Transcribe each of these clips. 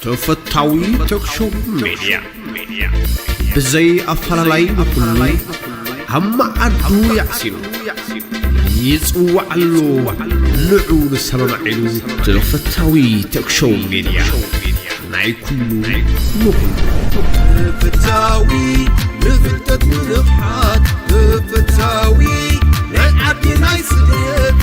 تفتاوي تكشو ميديا بزي أفلالاي كله هم عدو يعسينو يسوع اللو نعود السماء علو تفتاوي تكشو ميديا ناي كله تفتاوي نفتت ونفحات تفتاوي ناي عبي ناي سدد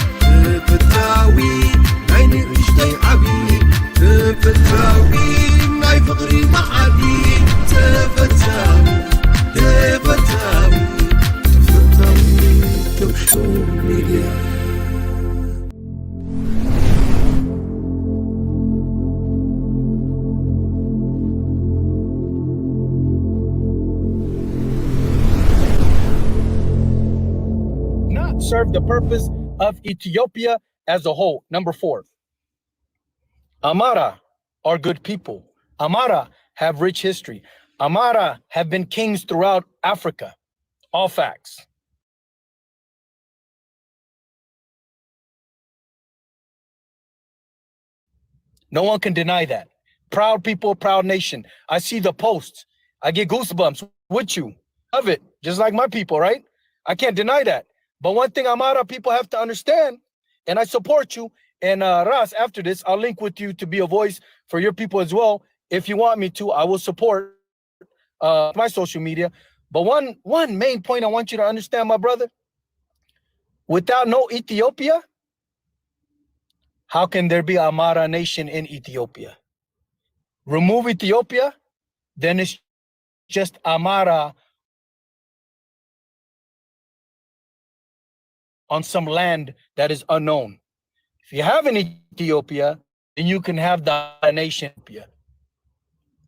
تفتاوي ناي نرشتي عبي تفتاوي ناي فقري معادي تفتاوي تفتاوي تكشو ميديا serve the purpose of Ethiopia as a whole. Number 4, Amara are good people. Amara have rich history. Amara have been kings throughout Africa. All facts. No one can deny that. Proud people, proud nation. I see the posts. I get goosebumps with you. Love it. Just like my people, right? I can't deny that. But one thing Amara people have to understand, and I support you, and Ras, after this, I'll link with you to be a voice for your people as well. If you want me to, I will support my social media. But one main point I want you to understand, my brother, without no Ethiopia, how can there be Amara nation in Ethiopia? Remove Ethiopia, then it's just Amara on some land that is unknown. If you have an Ethiopia, then you can have the nation.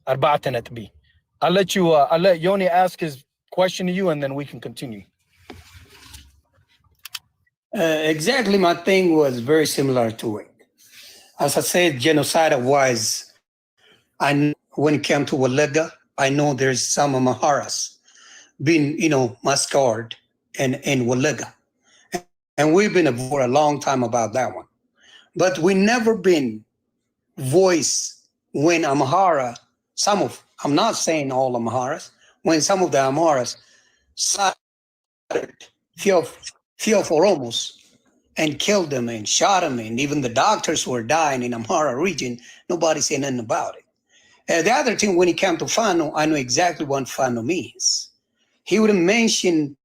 I'll let Yoni ask his question to you, and then we can continue. Exactly, my thing was very similar to it. As I said, genocide-wise, when it came to Walega, I know there's some Amaharas being, massacred in Walega. And we've been for a long time about that one. But we never been voiced when Amhara, I'm not saying all Amharas, when some of the Amharas started few of Oromos and killed them and shot them, and even the doctors were dying in Amhara region, nobody said nothing about it. The other thing, when it came to Fano, I know exactly what Fano means. He would mention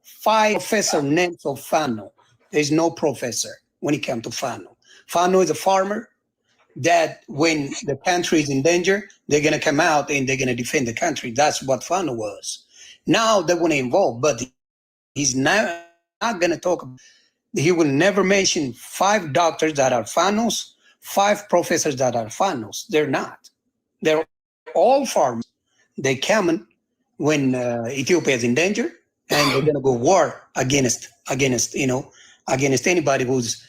5 professor names of Fano. There's no professor when it comes to Fano. Fano is a farmer that when the country is in danger, they're going to come out and they're going to defend the country. That's what Fano was. Now they want to involve, but he's not going to talk. He will never mention 5 doctors that are Fanos, 5 professors that are Fanos. They're not. They're all farmers. They come when Ethiopia is in danger, and they're gonna go war against anybody who's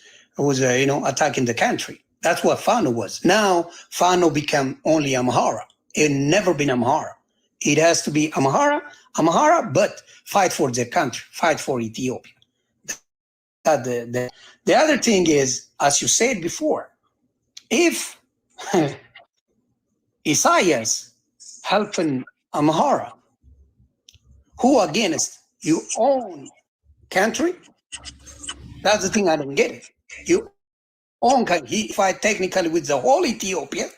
attacking the country. That's what Fano was. Now Fano become only Amhara. It never been Amhara. It has to be Amhara, but fight for the country, fight for Ethiopia. The other thing is, as you said before, if Isaias helping Amhara, who against your own country? That's the thing I don't get it. You own country. He fight technically with the whole Ethiopia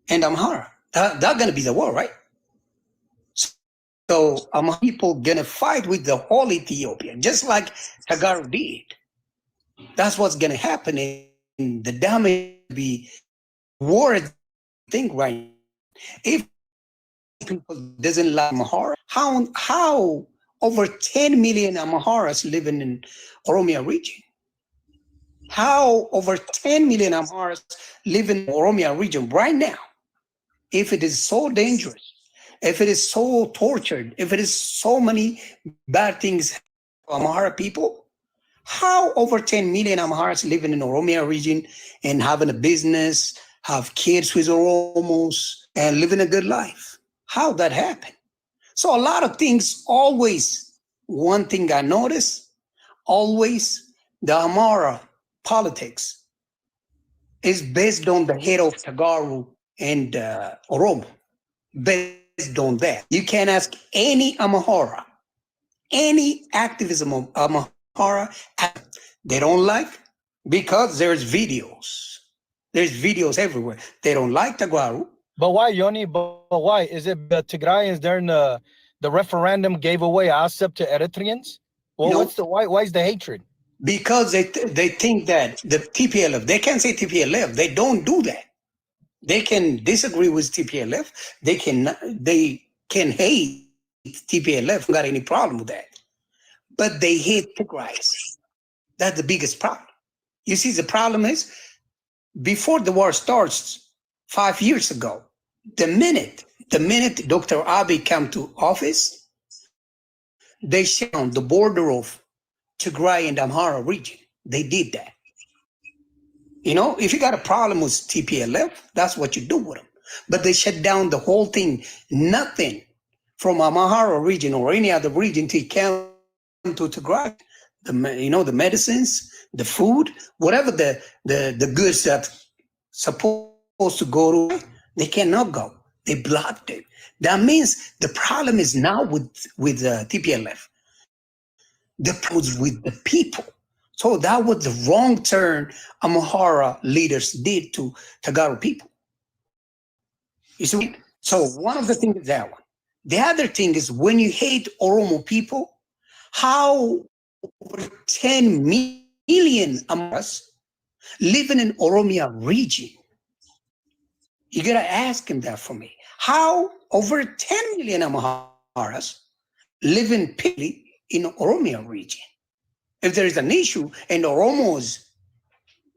and Amhara. That's gonna be the war, right? So Amhara people gonna fight with the whole Ethiopia, just like Tagaru did. That's what's gonna happen, and the damage will be war thing right now. If people doesn't like Amhara, how over 10 million Amharas living in Oromia region? How over 10 million Amharas live in Oromia region right now? If it is so dangerous, if it is so tortured, if it is so many bad things for Amhara people, how over 10 million Amharas living in Oromia region and having a business, have kids with Oromos, and living a good life? How that happened? So a lot of things, always, one thing I notice, always the Amhara politics is based on the head of Tagaru and Oromo based on that. You can ask any Amhara, any activism of Amhara, they don't like, because there's videos. There's videos everywhere. They don't like Tagaru. But why, Yoni? But why? Is it the Tigrayans during the referendum gave away ASEP to Eritreans? Well, No. what's the why is the hatred? Because they think that the TPLF, they can't say TPLF, they don't do that. They can disagree with TPLF, they can hate TPLF, got any problem with that. But they hate Tigrays. That's the biggest problem. You see, the problem is, before the war starts 5 years ago, the minute Dr. Abiy came to office, they shut down the border of Tigray and Amhara region. They did that. You know, if you got a problem with TPLF, that's what you do with them. But they shut down the whole thing. Nothing from Amhara region or any other region to come to Tigray. The medicines, the food, whatever the goods that supposed to go to, they cannot go. They blocked it. That means the problem is now with TPLF. The problem was with the people. So that was the wrong turn Amhara leaders did to Tagaro people. You see? So one of the things is that one. The other thing is, when you hate Oromo people, how over 10 million Amharas living in Oromia region? You gotta ask him that for me. How over 10 million Amharas live in Oromia region? If there is an issue and Oromos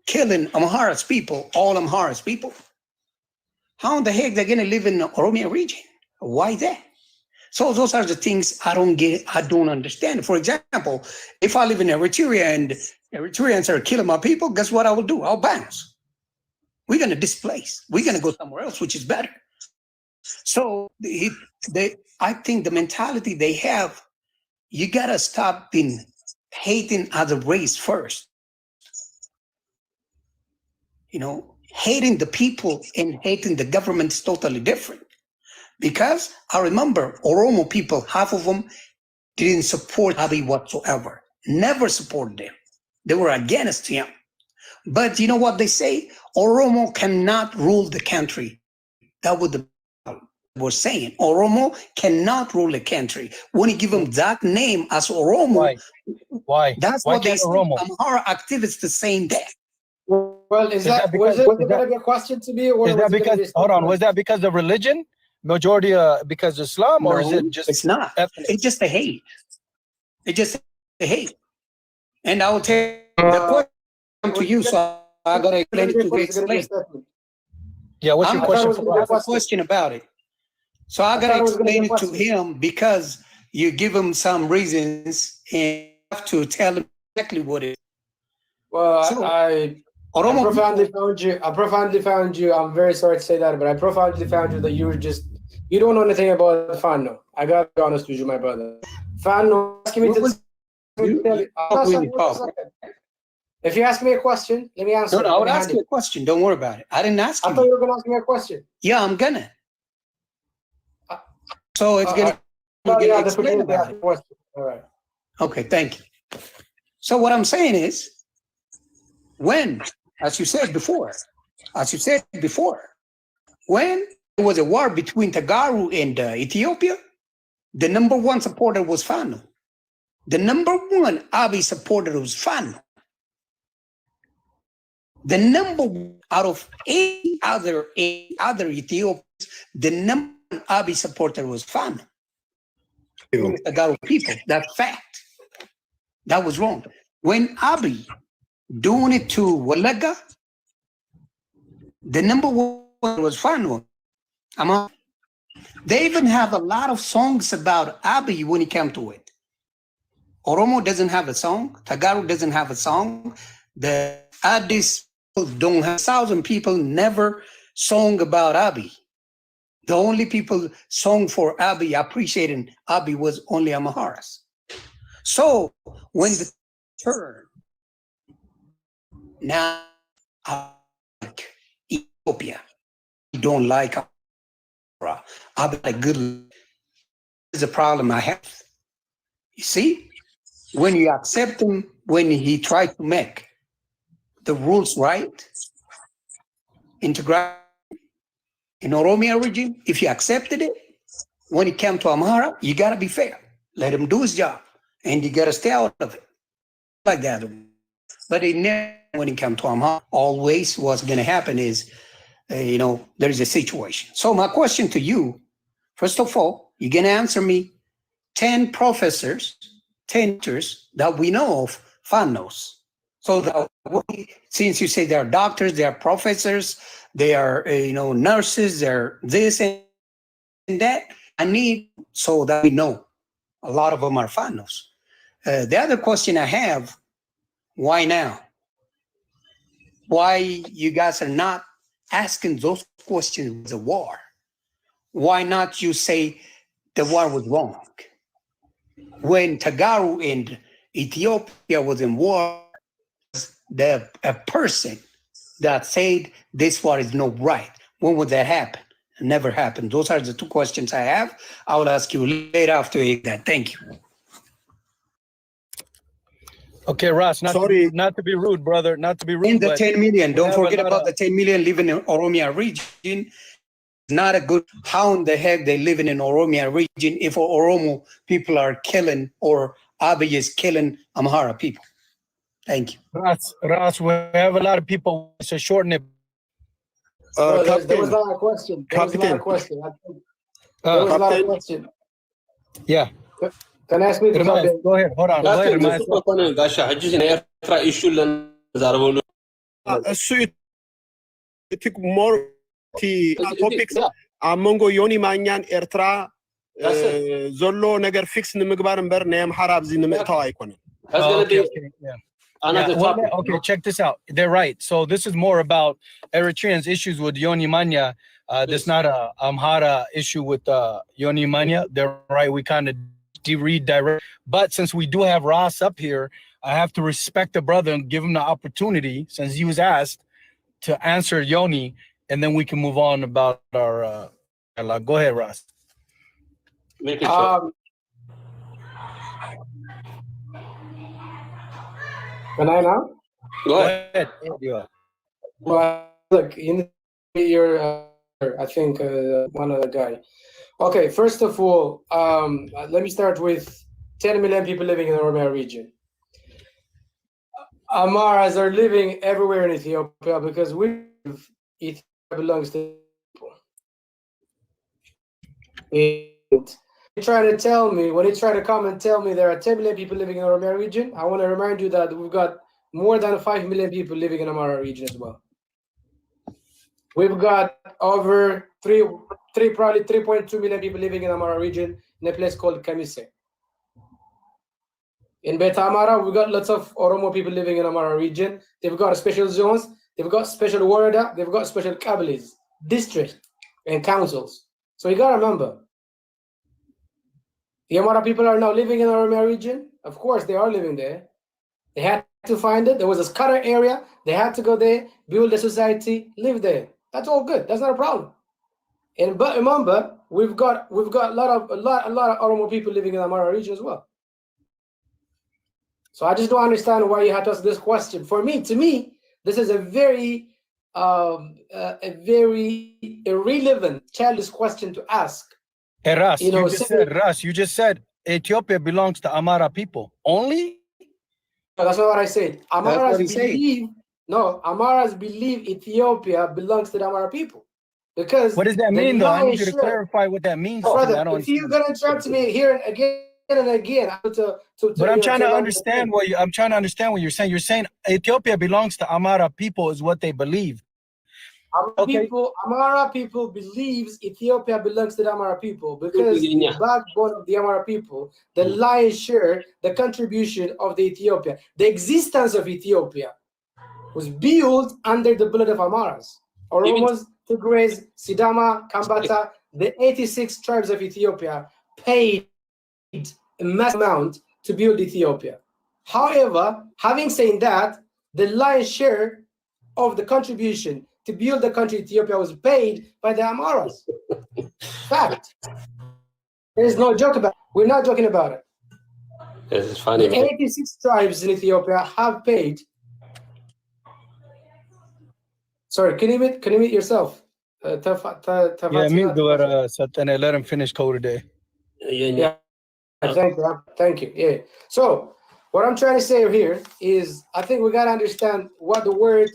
killing Amhara's people, all Amhara's people, how in the heck they're gonna live in the Oromia region? Why that? So those are the things I don't get, I don't understand. For example, if I live in Eritrea and Eritreans are killing my people, guess what I will do? I'll bounce. We're gonna displace. We're gonna go somewhere else, which is better. So I think the mentality they have, you gotta stop being hating other race first. You know, hating the people and hating the government is totally different. Because I remember Oromo people, half of them didn't support Abiy whatsoever. Never supported him. They were against him. But you know what they say? Oromo cannot rule the country. That was the was saying. Oromo cannot rule the country. When you give them that name as Oromo, Why? That's Why what they can't say. Oromo? Amhara activists the same day. Well, was it going to be a question to me? Or Is that because, hold on, was that because of religion? Majority because of Islam, or is No, it just it's not. ethnic? It's just a hate. It's just a hate. And I will tell you the question to you, so I gotta explain it to explain. Yeah, what's your question? I have a question about it. So I gotta explain it to him, because you give him some reasons and you have to tell him exactly what it is. Well, So, I profoundly found you. I'm very sorry to say that, but I profoundly found you that you don't know anything about Fano. I gotta be honest with you, my brother. Fano asking me to if you ask me a question, let me answer. No, I would ask you a question. Don't worry about it. I didn't ask you. I thought you were gonna ask me a question. Yeah, I'm gonna. So it's gonna explain about it. All right. Okay, thank you. So what I'm saying is, when, as you said before, when there was a war between Tagaru and Ethiopia, the number one supporter was Fano. The number one Abiy supporter was Fano. The number one out of eight other Ethiopians, the number one Abiy supporter was Fano. Tagaru people, that's fact. That was wrong. When Abiy doing it to Walaga, the number one was Fano. They even have a lot of songs about Abiy when it came to it. Oromo doesn't have a song. Tagaro doesn't have a song. The Addis don't have 1,000 people never song about Abiy. The only people song for Abiy, appreciating Abiy, was only Amharas. So when the turn now like Ethiopia, don't like Amhara. I'll be like, good. This is a problem I have. You see, when you accept him, when he tried to make the rules right, integrate in Oromia region, if you accepted it, when it came to Amhara, you got to be fair. Let him do his job, and you got to stay out of it. Like that. But it never, when it came to Amhara, always what's going to happen is, there's a situation. So my question to you, first of all, you're going to answer me 10 professors, 10 teachers that we know of, Fanos. So that since you say they are doctors, they are professors, they are, nurses, they're this and that, I need so that we know a lot of them are Fanos. The other question I have, why now? Why you guys are not asking those questions of the war? Why not you say the war was wrong? When Tagaru and Ethiopia was in war, a person that said this war is not right. When would that happen? It never happened. Those are the two questions I have. I will ask you later after that. Thank you. Okay, Ross, not to be rude, brother, not to be rude. In the 10 million, don't forget about the 10 million living in Oromia region. Not a good, how in the heck they living in Oromia region if Oromo people are killing or Abiy is killing Amhara people? Thank you. Ross, we have a lot of people to shorten it. There was not a question. There was not a question. There was not a question. Yeah. Can I ask me? Go ahead. Hold on. Go ahead. More topics አመንጎ ዮኒ ማኛን ኤርትራ ዘሎ ነገር ፊክስ ንምግባር እንበር ናይ አምሓራ ኣብዚ ንምእታው አይኮነን። Okay, check this out. They're right. So this is more about Eritreans' issues with Yoni Manya. This is not a Amhara issue with Yoni Manya. They're right. We kind of redirect. But since we do have Ross up here, I have to respect the brother and give him the opportunity, since he was asked, to answer Yoni, and then we can move on about our dialogue. Go ahead, Ross. Make it short. Can I now? Go ahead. Well, look, you're, I think, one other guy. Okay, first of all, let me start with 10 million people living in the Oromia region. Amharas are living everywhere in Ethiopia because Ethiopia belongs to people. And when he tried to come and tell me there are 10 million people living in the Oromia region, I want to remind you that we've got more than 5 million people living in the Amhara region as well. We've got over probably 3.2 million people living in the Amhara region in a place called Kamise. In Beta Amhara, we've got lots of Oromo people living in the Amhara region. They've got special zones, they've got special warada, they've got special kabilis, districts, and councils. So you got to remember, the Amhara people are now living in the Oromia region. Of course, they are living there. They had to find it. There was a scatter area. They had to go there, build a society, live there. That's all good. That's not a problem. But remember, we've got a lot of Oromo people living in the Amhara region as well. So I just don't understand why you had to ask this question. To me, this is a very irrelevant, childish question to ask. Hey, Ras, you just said Ethiopia belongs to Amhara people only? No, that's not what I said. Amharas believe Ethiopia belongs to the Amhara people. Because what does that mean, though? I need you to clarify what that means. Brother, if you're gonna interrupt me here and again, but I'm trying to understand what you're saying. You're saying Ethiopia belongs to Amhara people is what they believe. Amhara people believes Ethiopia belongs to the Amhara people because the backbone of the Amhara people, the lion's share, the contribution of the Ethiopia, the existence of Ethiopia was built under the blood of Amharas. Oromos, Tigrays, Sidama, Kambata, the 86 tribes of Ethiopia paid a massive amount to build Ethiopia. However, having said that, the lion's share of the contribution to build the country Ethiopia was paid by the Amaras. Fact. There's no joke about it. We're not joking about it. This is funny. The 86 tribes in Ethiopia have paid. Sorry, can you mute yourself? Yeah, mute the let him finish code today. Yeah. Thank you. Yeah. So what I'm trying to say here is I think we gotta understand what the word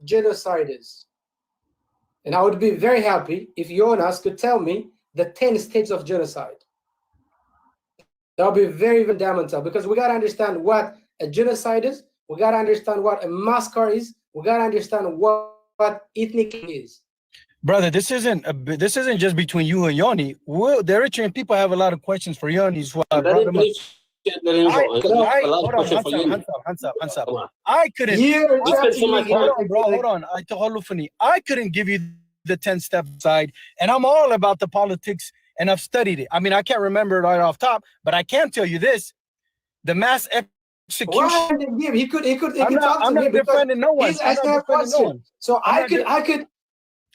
genocide is. And I would be very happy if Jonas could tell me the 10 stages of genocide. That would be very fundamental because we gotta understand what a genocide is, we gotta understand what a massacre is, we gotta understand what ethnic is. Brother, this isn't just between you and Yoni. The Eritrean people have a lot of questions for Yoni. So I brought them up. Hands up. I couldn't. Hold on. I couldn't give you the 10-step side, and I'm all about the politics, and I've studied it. I mean, I can't remember it right off top, but I can tell you this: the mass execution. He could I'm not defending no one. He's asking a question, so I could.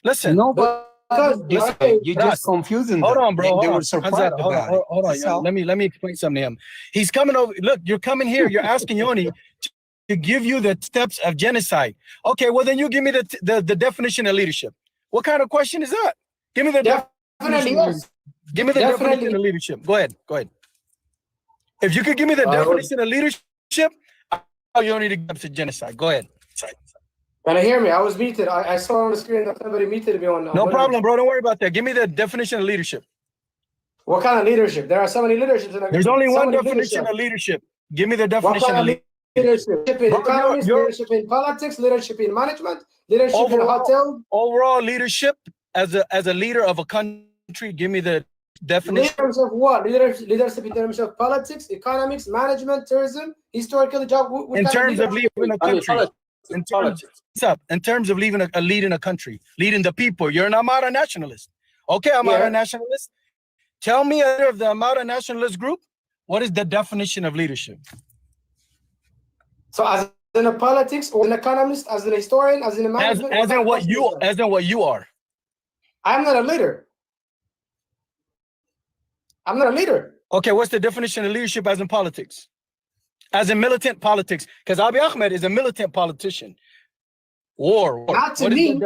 Listen, No, but Okay, you're just confusing them. Hold on, bro. They Hold were on. surprised about it. Hold on. Let me explain something to him. He's coming over. Look, you're coming here. You're asking Yoni to give you the steps of genocide. Okay, well then you give me the definition of leadership. What kind of question is that? Give me the definition. Give me the definition of leadership. Go ahead. If you could give me the definition of leadership, you need to get to genocide. Go ahead. Can you hear me? I was muted. I saw on the screen that somebody muted me on. No problem, bro. Don't worry about that. Give me the definition of leadership. What kind of leadership? There are so many leaderships. There's only one definition of leadership. Give me the definition of leadership. Leadership in economics, leadership in politics, leadership in management, leadership in hotel. Overall leadership as a leader of a country. Give me the definition. In terms of what? Leadership in terms of politics, economics, management, tourism, historical job. In terms of leading a country. In terms of leading a country, leading the people. You're an Amara nationalist. Okay, Amara nationalist. Tell me of the Amara nationalist group, what is the definition of leadership? So as in a politics or an economist, as an historian, as in a management, as in what you are. I'm not a leader. I'm not a leader. Okay, what's the definition of leadership as in politics? As in militant politics, because Abiy Ahmed is a militant politician. War. Not to me.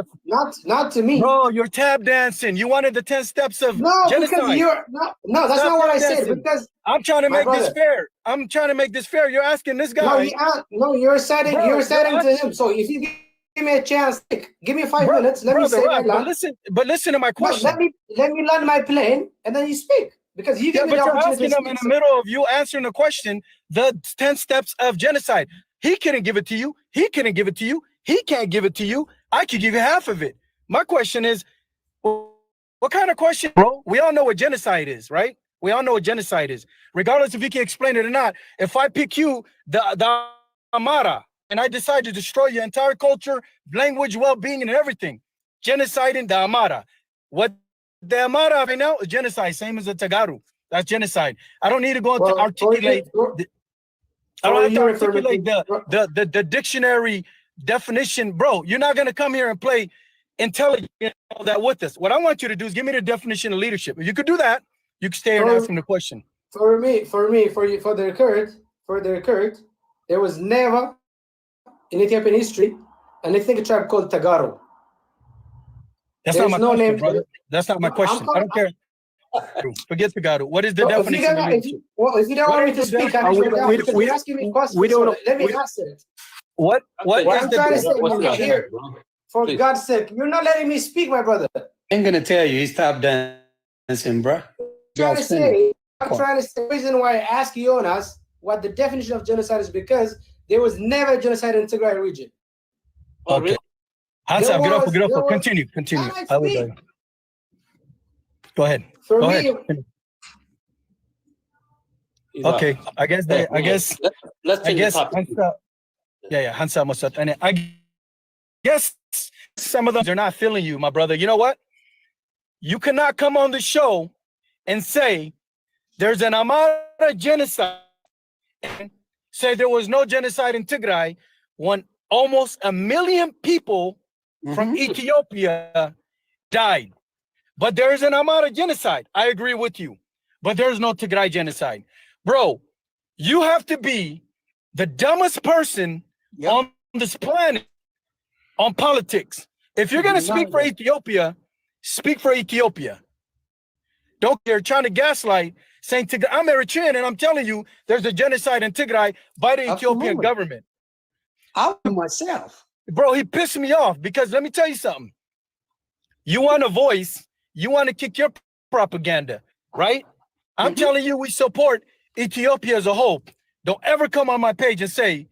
Not to me. Bro, you're tap dancing. You wanted the 10 steps of genocide. Because you're no, that's not what I said. Because I'm trying to make this fair. I'm trying to make this fair. You're asking this guy. No, you're setting to him. So if you give me a chance, give me 5 minutes. Let me say my line. But listen to my question. Let me land my plane and then you speak. Because you give me the opportunity asking him in the middle of you answering the question, the 10 steps of genocide. He couldn't give it to you. He couldn't give it to you. He can't give it to you. I could give you half of it. My question is, what kind of question, bro? We all know what genocide is, right? We all know what genocide is. Regardless if you can explain it or not. If I pick you, the Amara, and I decide to destroy your entire culture, language, well-being, and everything, genociding the Amara. What the Amara right now is genocide, same as the Tagaru. That's genocide. I don't need to go into articulate. I don't have to articulate the dictionary definition, bro. You're not gonna come here and play intelligent all that with us. What I want you to do is give me the definition of leadership. If you could do that, you can stay here and ask him the question. For the record, there was never in Ethiopian history an ethnic tribe called Tagaro. That's not my question, brother. That's not my question. I don't care. Forget Tagaro. What is the definition of leadership? If you don't want me to speak, you're asking me questions. Let me answer it. What I'm trying to say here, for God's sake, you're not letting me speak, my brother. I'm gonna tell you, he stopped dancing, bro. I'm trying to say the reason why I ask Jonas what the definition of genocide is because there was never genocide in Tigray region. Okay. Hands up, get up. Continue. Go ahead. Okay, I guess Hansa Mossad. And I guess some of them are not feeling you, my brother. You know what? You cannot come on the show and say there's an Amara genocide and say there was no genocide in Tigray when almost 1 million people from Ethiopia died. But there's an Amara genocide. I agree with you. But there's no Tigray genocide. Bro, you have to be the dumbest person on this planet on politics. If you're going to speak for Ethiopia, speak for Ethiopia. Don't care trying to gaslight, saying Tigray. I'm Eritrean, and I'm telling you, there's a genocide in Tigray by the Ethiopian government. I myself. Bro, he pissed me off because let me tell you something. You want a voice, you want to kick your propaganda, right? I'm telling you, we support Ethiopia as a whole. Don't ever come on my page and say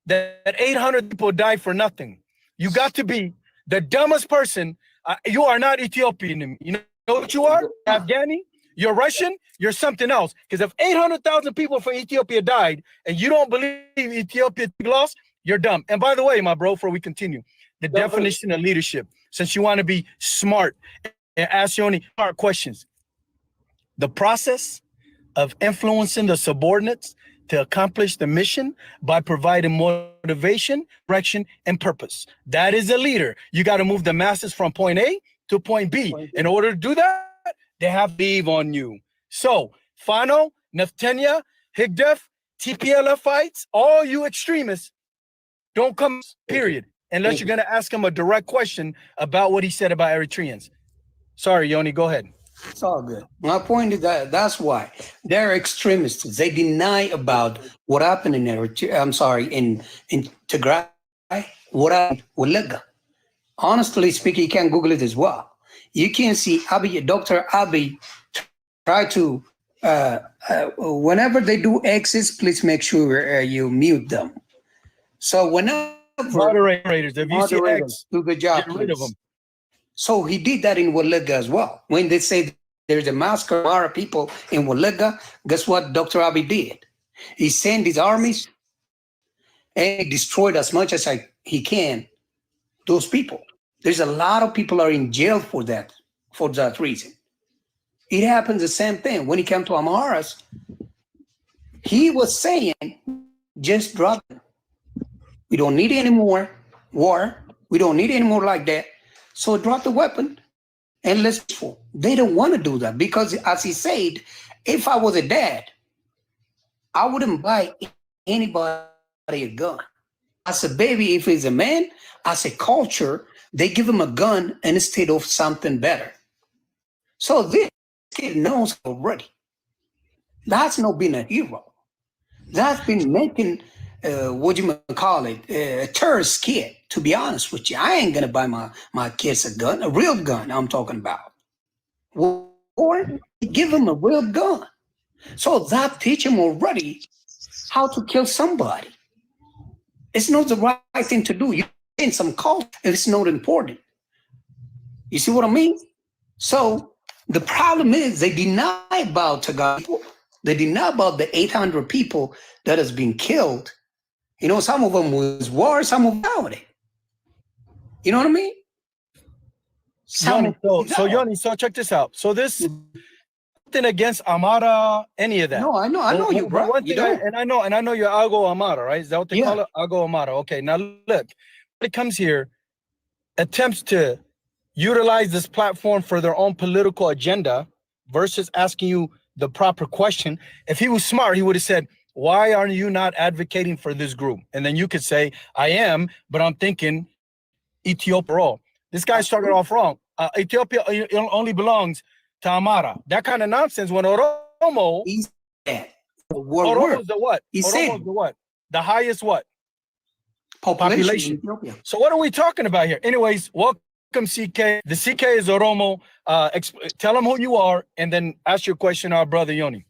that 800 people died for nothing. You got to be the dumbest person. You are not Ethiopian. You know what you are? Afghani, you're Russian, you're something else. Because if 800,000 people from Ethiopia died and you don't believe Ethiopia lost, you're dumb. And by the way, my bro, before we continue, the definition of leadership, since you want to be smart and ask you only smart questions, the process of influencing the subordinates to accomplish the mission by providing motivation, direction, and purpose. That is a leader. You got to move the masses from point A to point B. In order to do that, they have to leave on you. So, Fano, Neftanya, Higdef, TPLF fights, all you extremists, don't come, period, unless you're going to ask him a direct question about what he said about Eritreans. Sorry, Yoni, go ahead. It's all good. My point is that's why they're extremists. They deny about what happened in Eritrea. I'm sorry, in Tigray, what happened with Lega. Honestly speaking, you can Google it as well. You can see Abiy, Dr. Abiy try to, whenever they do exits, please make sure you mute them. So whenever moderators, if you see X, do the job, get rid of them. So he did that in Walega as well. When they say there's a massacre of people in Walega, guess what Dr. Abiy did? He sent his armies and he destroyed as much as he can those people. There's a lot of people are in jail for that reason. It happens the same thing. When he came to Amharas, he was saying, just drop them. We don't need any more war. We don't need any more like that. So drop the weapon and let's go. They don't want to do that because, as he said, if I was a dad, I wouldn't buy anybody a gun. As a baby, if he's a man, as a culture, they give him a gun instead of something better. So this kid knows already. That's not being a hero. That's been making, what you call it, a terrorist kid. To be honest with you, I ain't gonna buy my kids a gun, a real gun I'm talking about. Or give them a real gun. So that teach them already how to kill somebody. It's not the right thing to do. You in some cult if it's not important. You see what I mean? So the problem is they deny about Tigray people. They deny about the 800 people that has been killed. You know, some of them was war, some of them without it. You know what I mean? Yoni, so check this out. So this nothing against Amara, any of that. No, I know you, bro. One thing I know you're Ago Amara, right? Is that what they call it? Ago Amara. Okay, now look, it comes here, attempts to utilize this platform for their own political agenda versus asking you the proper question. If he was smart, he would have said, why are you not advocating for this group? And then you could say, I am, but I'm thinking Ethiopia. This guy started off wrong. Ethiopia only belongs to Amara. That kind of nonsense when Oromo. Oromo's the what? Oromo's the what? The highest what? Population. Ethiopia. So what are we talking about here? Anyways, welcome CK. The CK is Oromo. Tell them who you are and then ask your question, our brother Yoni.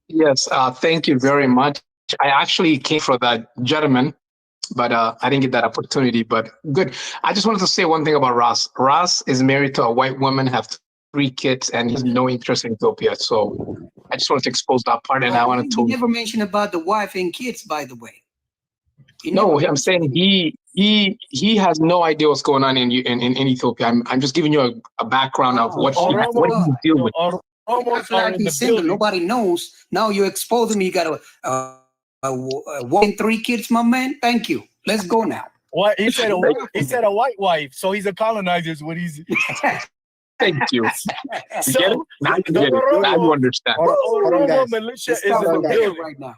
Yes, thank you very much. I actually came for that gentleman, but I didn't get that opportunity, but good. I just wanted to say one thing about Ross. Ross is married to a white woman, have 3 kids, and he has no interest in Ethiopia. So I just wanted to expose that part, and I wanted to... You never mentioned about the wife and kids, by the way. No, I'm saying he has no idea what's going on in Ethiopia. I'm just giving you a background of what he deal with. Almost like he's single. Nobody knows. Now you're exposing me. You got a 1 and 3 kids, my man. Thank you. Let's go now. What he said? He said a white wife. So he's a colonizer. Is what he's. Thank you. You get it? Now you get it. Now you understand. Oromo militia is in the building right now.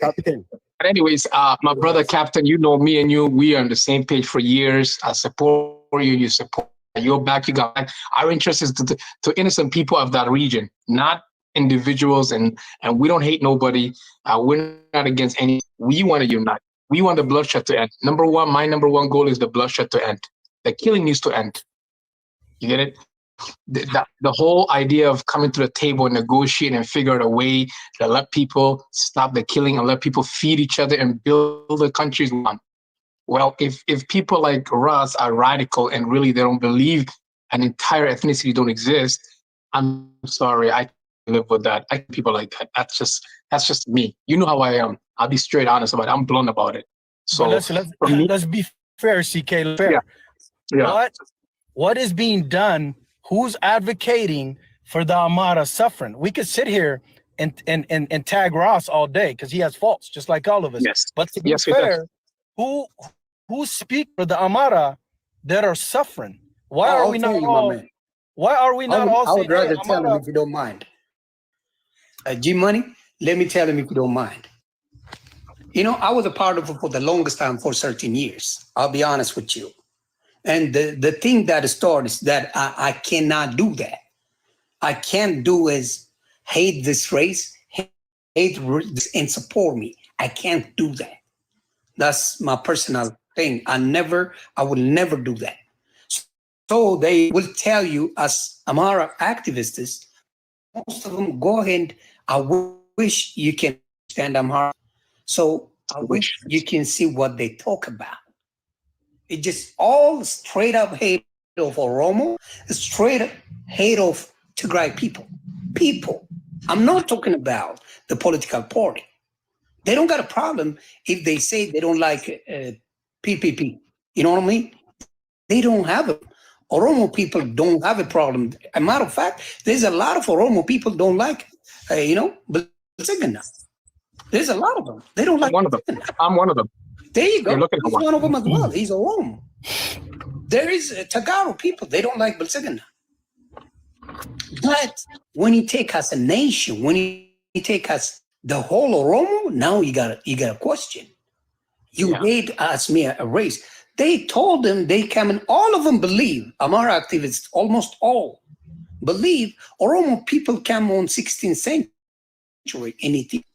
Captain. But anyways, my brother Captain, you know me and you, we are on the same page for years. I support you, you support your back, you got back. Our interest is to innocent people of that region, not individuals, and we don't hate nobody. We're not against any. We want to unite. We want the bloodshed to end. My number one goal is the bloodshed to end. The killing needs to end. You get it? The whole idea of coming to the table and negotiate and figure out a way to let people stop the killing and let people feed each other and build the countries one. Well, if people like Russ are radical and really they don't believe an entire ethnicity don't exist, I'm sorry, I live with that. I people like that. That's just me. You know how I am. I'll be straight honest about it. I'm blunt about it. So let's be fair, CK. Fair. Yeah. What is being done? Who's advocating for the Amara suffering? We could sit here and tag Ross all day because he has faults, just like all of us. Yes. But to be fair, who speak for the Amara that are suffering? Why are we not all? Why are we not all? I would rather tell him if you don't mind. G Money, let me tell him if you don't mind. You know, I was a part of it for the longest time, for 13 years. I'll be honest with you. And the thing that started is that I cannot do that. I can't do is hate this race, hate this, and support me. I can't do that. That's my personal thing. I will never do that. So they will tell you as Amara activists, most of them go ahead. I wish you can understand Amara. So I wish you can see what they talk about. It's just all straight up hate of Oromo, straight up hate of Tigray people. I'm not talking about the political party. They don't got a problem if they say they don't like PPP. You know what I mean? They don't have it. Oromo people don't have a problem. As a matter of fact, there's a lot of Oromo people don't like, Bulsigana. There's a lot of them. They don't like. I'm one of them. There you go. He's one of them as well. He's a Oromo. There is Tagaro people. They don't like Bulsigana. But when you take us a nation, when you take us the whole Oromo, now you got a question. You hate us mere a race. They told them they come and all of them believe, Amara activists, almost all believe Oromo people came on 16th century in Ethiopia.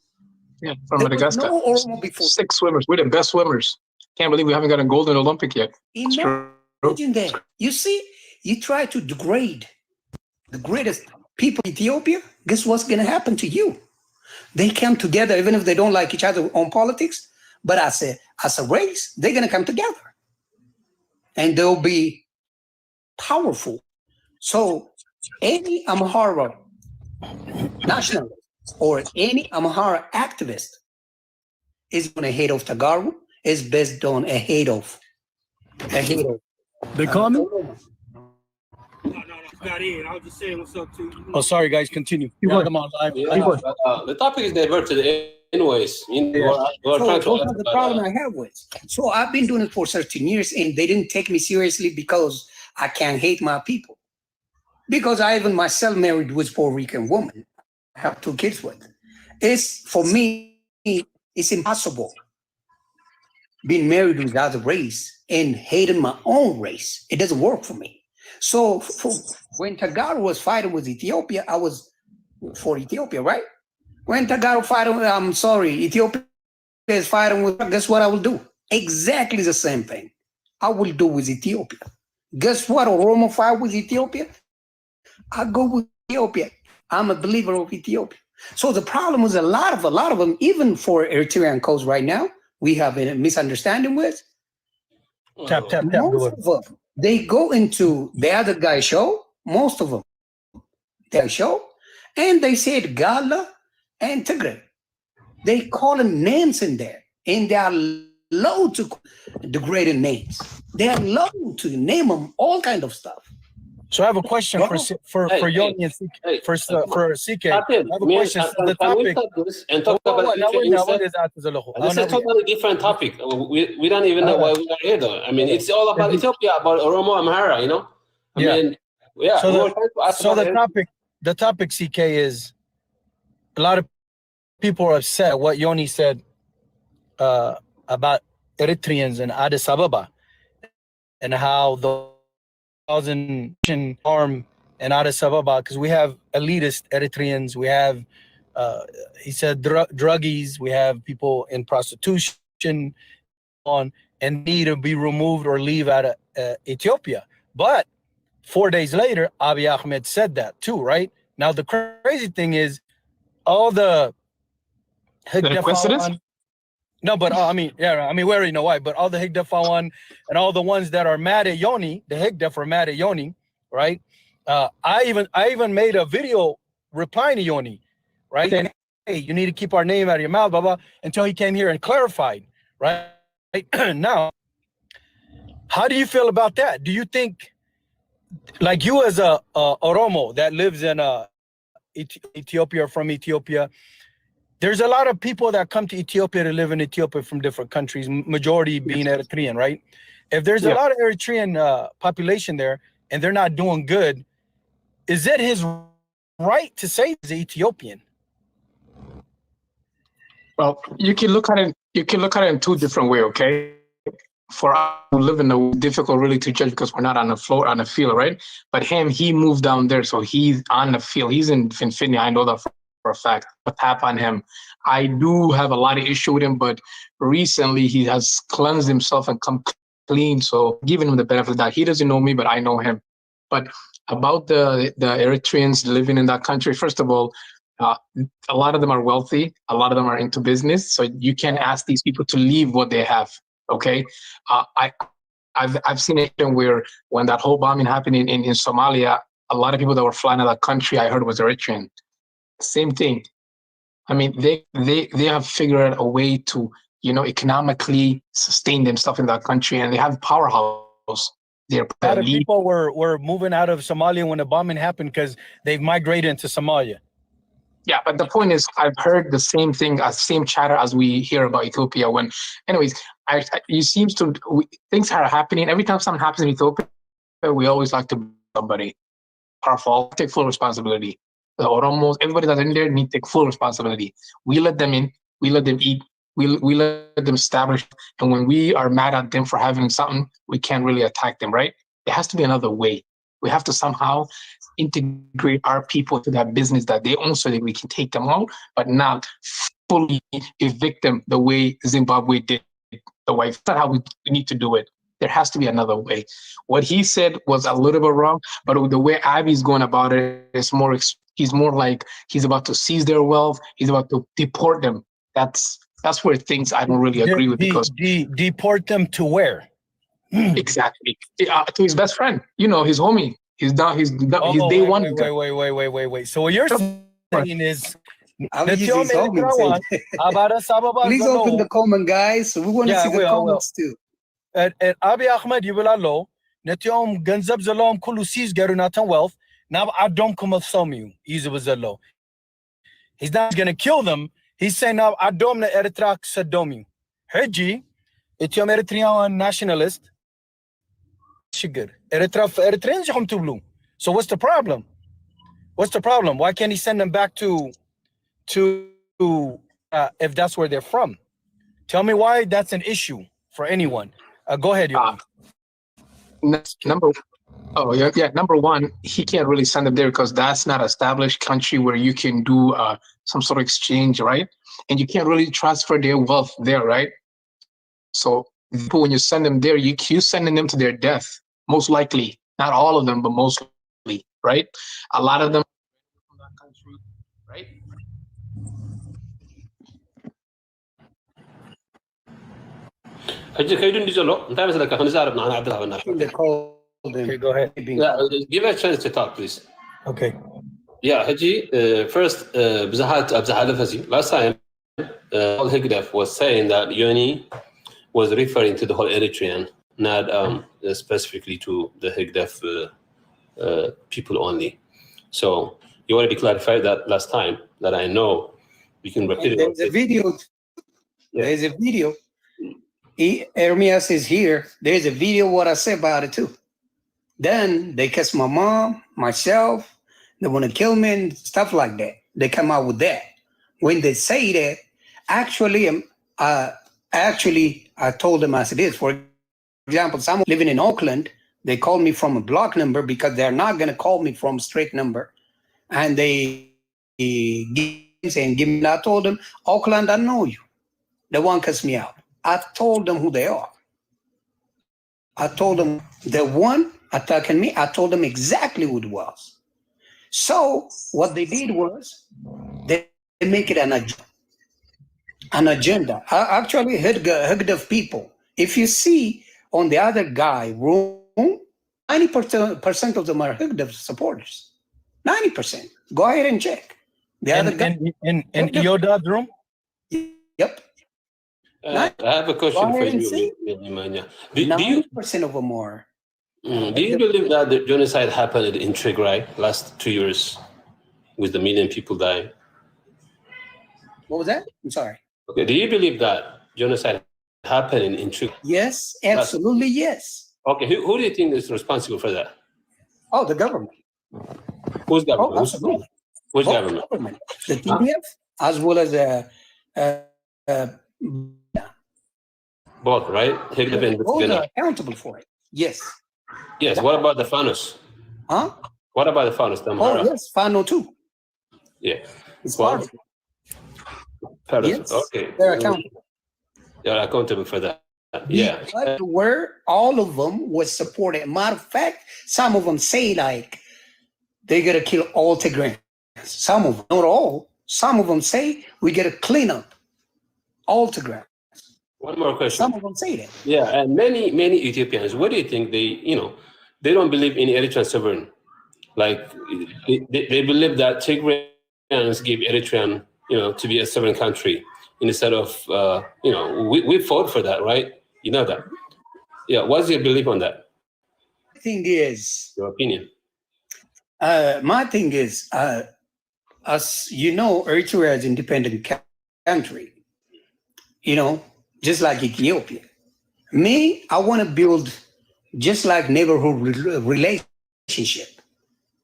Yeah, from Madagascar. No Oromo before. 6 swimmers. We're the best swimmers. Can't believe we haven't got a golden Olympic yet. Imagine that. You see, you try to degrade the greatest people in Ethiopia, guess what's going to happen to you? They come together, even if they don't like each other on politics, but as a race, they're going to come together. And they'll be powerful. So any Amhara nationalist or any Amhara activist is going to hate of Tagaru, is based on a hate of. They call me? No, it's not in. I was just saying what's up to you. Oh, sorry, guys. Continue. Them on live. The topic is diverted anyways. The problem I have with. So I've been doing it for 13 years, and they didn't take me seriously because I can't hate my people. Because I even myself married with Puerto Rican woman. I have 2 kids with. For me, it's impossible being married with other race and hating my own race. It doesn't work for me. So when Tagaro was fighting with Ethiopia, I was for Ethiopia, right? When Tagaro Ethiopia is fighting with, guess what I will do? Exactly the same thing I will do with Ethiopia. Guess what? Oromo fight with Ethiopia? I go with Ethiopia. I'm a believer of Ethiopia. So the problem was a lot of them, even for Eritrean cause right now, we have a misunderstanding with. Tap. Most of them, they go into the other guy's show, most of them, their show, and they said Gala and Tigray. They call them names in there, and they are low to degrading names. They are low to name them all kind of stuff. So I have a question for Yoni and CK. For CK, I have a question. The topic and talk about this is a totally different topic. We don't even know why we are here though. I mean, it's all about Ethiopia, about Oromo Amhara, you know? I mean, yeah. So the topic, CK, is a lot of people are upset what Yoni said about Eritreans in Addis Ababa and how the 1,000 arm in Addis Ababa, because we have elitist Eritreans, we have he said druggies, we have people in prostitution and need to be removed or leave out of Ethiopia. But 4 days later, Abiy Ahmed said that too, right? Now the crazy thing is all the no, but I mean, we already know why. But all the Higdafawan and all the ones that are mad at Yoni, the Higdaf are mad at Yoni, right? I even made a video replying to Yoni, right? Saying, hey, you need to keep our name out of your mouth, blah blah. Until he came here and clarified, right? Now, how do you feel about that? Do you think, like you as a Oromo that lives in Ethiopia or from Ethiopia? There's a lot of people that come to Ethiopia to live in Ethiopia from different countries, majority being Eritrean, right? If there's a lot of Eritrean population there and they're not doing good, is it his right to say he's Ethiopian? Well, you can look at it. You can look at it in two different ways. Okay, for us who live in the difficult really to judge because we're not on the floor on the field, right? But he moved down there, so he's on the field. He's in Finfinia. I know that for a fact. A tap on him. I do have a lot of issue with him, but recently he has cleansed himself and come clean. So giving him the benefit of that. He doesn't know me, but I know him. But about the Eritreans living in that country, first of all, a lot of them are wealthy. A lot of them are into business. So you can't ask these people to leave what they have. Okay. I've seen it where when that whole bombing happened in Somalia, a lot of people that were flying out of that country, I heard was Eritrean. Same thing. I mean, they have figured out a way to, economically sustain themselves in that country, and they have powerhouse. A lot of people were moving out of Somalia when the bombing happened because they've migrated into Somalia. Yeah, but the point is, I've heard the same thing, same chatter as we hear about Ethiopia. Anyways, things are happening. Every time something happens in Ethiopia, we always like to somebody powerful, take full responsibility. The Oromos, everybody that's in there need to take full responsibility. We let them in, we let them eat, we let them establish. And when we are mad at them for having something, we can't really attack them, right? There has to be another way. We have to somehow integrate our people to that business that they own so that we can take them out, but not fully evict them the way Zimbabwe did the wife. That's not how we need to do it. There has to be another way. What he said was a little bit wrong, but the way Abiy's going about it is he's more like he's about to seize their wealth. He's about to deport them. That's where things I don't really agree with because deport them to where? Exactly to his best friend. His homie. He's day one. Wait. So what you're saying is please open the comment, guys. We want to see the comments too. At Abiy Ahmed Yibilalo, Netiom Ganzab Zalom Kulusis Garunatan wealth. Now I don't come of some you. He's not gonna kill them. He's saying now I don't Eritrea Sadomi. Heji, Etiom Eritrean nationalist. Sugar. Eritreans home to blue. So what's the problem? Why can't he send them back to if that's where they're from? Tell me why that's an issue for anyone. Go ahead, number one, he can't really send them there because that's not an established country where you can do some sort of exchange, right? And you can't really transfer their wealth there, right? So when you send them there, you're sending them to their death, most likely. Not all of them, but mostly, right? A lot of them from that country, right? Okay, go ahead. Yeah, give a chance to talk, please. Okay. Yeah, Haji, first, last time, Higdef was saying that Yoni was referring to the whole Eritrean, not specifically to the Higdef people only. So you already clarified that last time that I know. We can repeat it. There's a video. There's a video. Ermias is here. There's a video what I say about it too. Then they kiss my mom, myself. They want to kill me and stuff like that. They come out with that. When they say that, actually, I told them as it is. For example, someone living in Oakland, they call me from a block number because they're not going to call me from a straight number. And they give me, I told them, Oakland, I know you. They won't cuss me out. I told them who they are. I told them the one attacking me, I told them exactly who it was. So what they did was they make it an agenda. I actually heard of people. If you see on the other guy room, 90% of them are Hugdov supporters. 90%. Go ahead and check. The other guy in Yodad's room? Yep. I have a question for you, Nemanja. Do you 90% of them are. Do you believe that the genocide happened in Tigray last 2 years with the million people dying? What was that? I'm sorry. Okay. Do you believe that genocide happened in Tigray? Yes, absolutely yes. Okay. Who do you think is responsible for that? Oh, the government. Who's government? Oh, absolutely. Who's government? The TDF as well as both, right? Both are accountable for it. Yes. Yes. What about the Fanos? Huh? What about the Fanos? Oh, yes, Fano too. Yeah. It's part of it. Yes, okay. They're accountable. They're accountable for that. Yeah. But where all of them was supported. Matter of fact, some of them say like they're gonna kill all Tigrayans. Some of them, not all. Some of them say we gotta clean up all Tigrayans. One more question. Some of them say that. Yeah, and many Ethiopians. What do you think they don't believe in Eritrean sovereignty? Like they believe that Tigrayans give Eritrean to be a sovereign country instead of we fought for that, right? You know that. Yeah. What's your belief on that? Thing is, your opinion. My thing is, as you know, Eritrea is an independent country. Just like Ethiopia. Me, I want to build just like neighborhood relationship.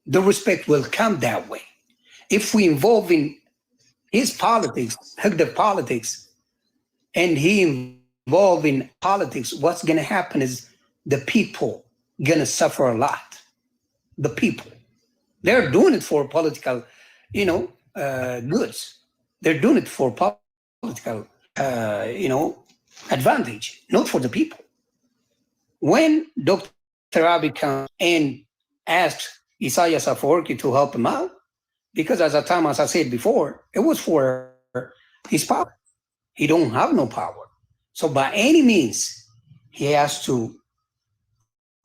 The respect will come that way. If we involve in his politics, Hugdov politics, and he involved in politics, what's going to happen is the people going to suffer a lot. The people. They're doing it for political, goods. They're doing it for political, advantage, not for the people. When Dr. Abiy comes and asked Isaias Afwerki to help him out, because as I said before, it was for his power. He don't have no power. So by any means, he has to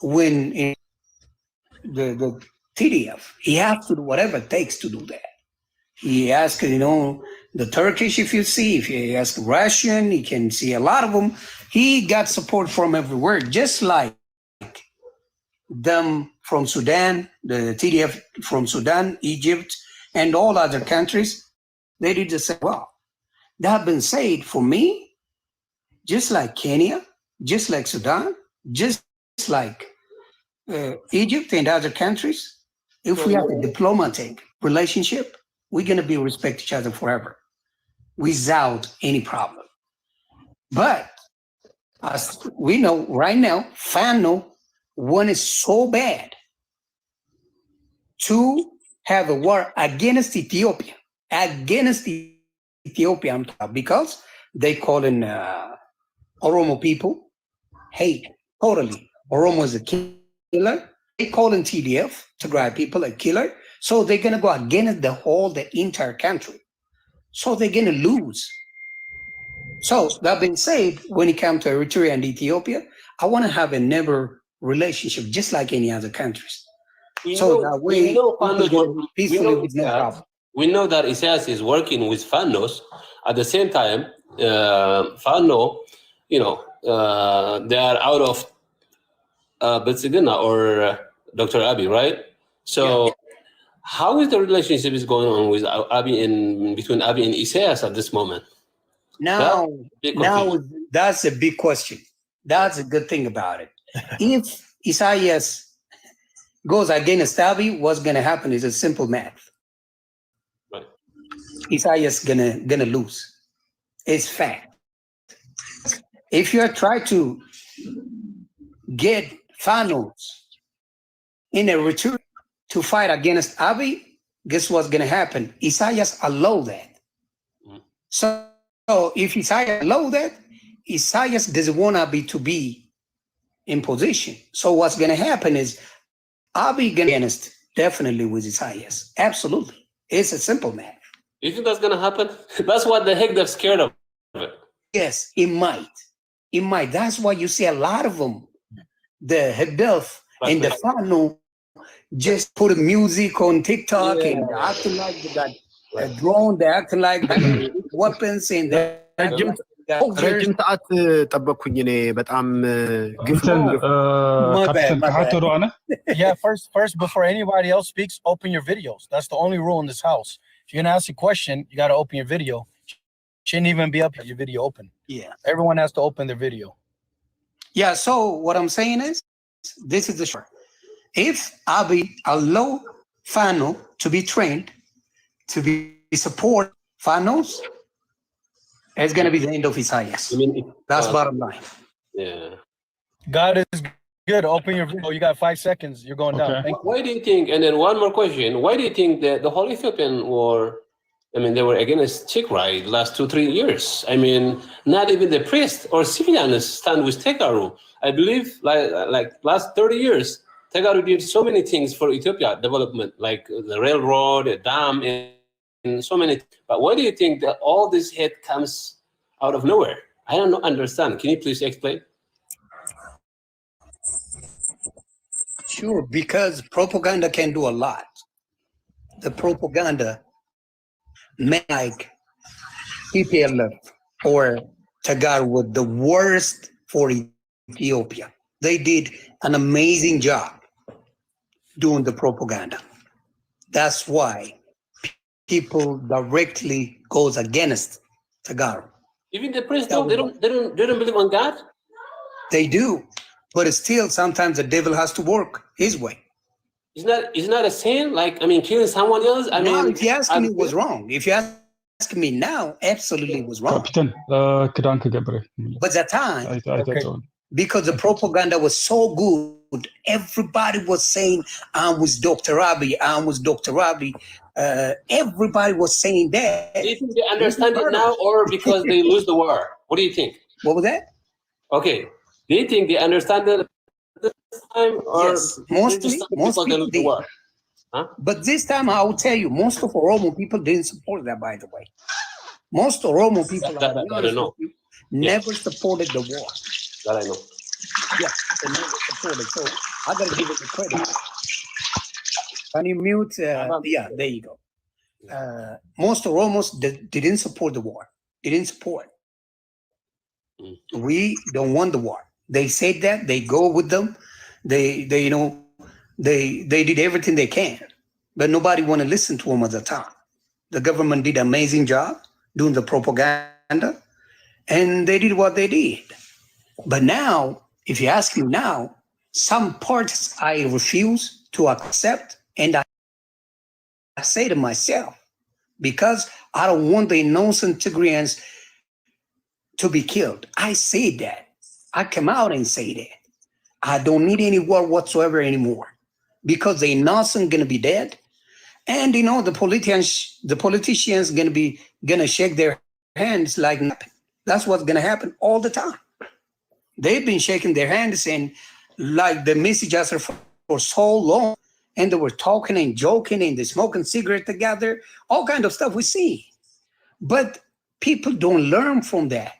win in the TDF. He has to do whatever it takes to do that. He asked, the Turkish, if you ask Russian, you can see a lot of them. He got support from everywhere, just like them from Sudan, the TDF from Sudan, Egypt, and all other countries. They did the same. Well, that being said, for me, just like Kenya, just like Sudan, just like Egypt and other countries, if we have a diplomatic relationship, we're going to be respect each other forever without any problem. But as we know right now, Fano wanted so bad to have a war against Ethiopia, because they call in Oromo people hate totally. Oromo is a killer. They call in TDF, Tigray people, a killer. So they're going to go against the entire country. So they're going to lose. So that being said, when it comes to Eritrea and Ethiopia, I want to have a neighbor relationship just like any other countries. That way, peacefully with no problem. We know that Isaias is working with Fanos. At the same time, Fano, they are out of Betseguna or Dr. Abiy, right? So how is the relationship is going on with between Abiy and Isaias at this moment? Now that's a big question. That's a good thing about it. If Isaias goes against Abiy, what's gonna happen is a simple math. Right. Isaias gonna lose. It's fact. If you try to get Fanos in a return to fight against Abiy, guess what's gonna happen? Isaias allow that. So if Isaias allow that, Isaias doesn't want Abiy to be in position. So what's gonna happen is Abiy gonna against definitely with Isaias. Absolutely. It's a simple math. You think that's gonna happen? That's what the heck they're scared of. Yes, it might. It might. That's why you see a lot of them, the Hiddelf and the Fano, just put music on TikTok and they're acting like they got a drone, they're acting like they got weapons and they're ረጅም ሰዓት ጠበቅኩኝ እኔ በጣም ግፍ Yeah, first before anybody else speaks, open your videos. That's the only rule in this house. If you're gonna ask a question, you got to open your video. Shouldn't even be up your video open. Yeah, everyone has to open their video. Yeah, so what I'm saying is this is the short. If Abiy allow Fano to be trained to be support Fanos, it's going to be the end of Isaias. That's bottom line. Yeah. God is good. Open your video. You got 5 seconds. You're going down. Why do you think, and then one more question, why do you think that the whole Ethiopian war, I mean, they were against Tigray the last 2-3 years? I mean, not even the priest or civilians stand with Tegaru. I believe like last 30 years, Tegaru did so many things for Ethiopia development, like the railroad, a dam, and so many. But why do you think that all this hate comes out of nowhere? I don't understand. Can you please explain? Sure, because propaganda can do a lot. The propaganda make PPLF or Tagar was the worst for Ethiopia. They did an amazing job doing the propaganda. That's why people directly goes against Tagar. Even the priests they don't believe on God? They do, but still sometimes the devil has to work his way. Isn't that a sin? Like, I mean, killing someone else? I mean, if you ask me, it was wrong. If you ask me now, absolutely it was wrong. But that time, because the propaganda was so good, everybody was saying, I'm with Dr. Abiy, I'm with Dr. Abiy. Everybody was saying that. Do you think they understand it now or because they lose the war? What do you think? What was that? Okay. Do you think they understand it this time or yes, most people did. Huh? But this time I will tell you, most of Oromo people didn't support that, by the way. Most Oromo people never supported the war. That I know. Yeah, they never supported. So I gotta give it the credit. Can you mute? Yeah, there you go. Most Oromos didn't support the war. They didn't support. We don't want the war. They said that they go with them. They did everything they can, but nobody want to listen to them at the time. The government did an amazing job doing the propaganda, and they did what they did. But now, if you ask me now, some parts I refuse to accept, and I say to myself, because I don't want the innocent Tigrayans to be killed. I say that. I come out and say that. I don't need any war whatsoever anymore, because the innocent gonna be dead, and the politicians gonna shake their hands like nothing. That's what's gonna happen all the time. They've been shaking their hands and like the messages are for so long, and they were talking and joking and they smoking cigarettes together, all kind of stuff we see. But people don't learn from that.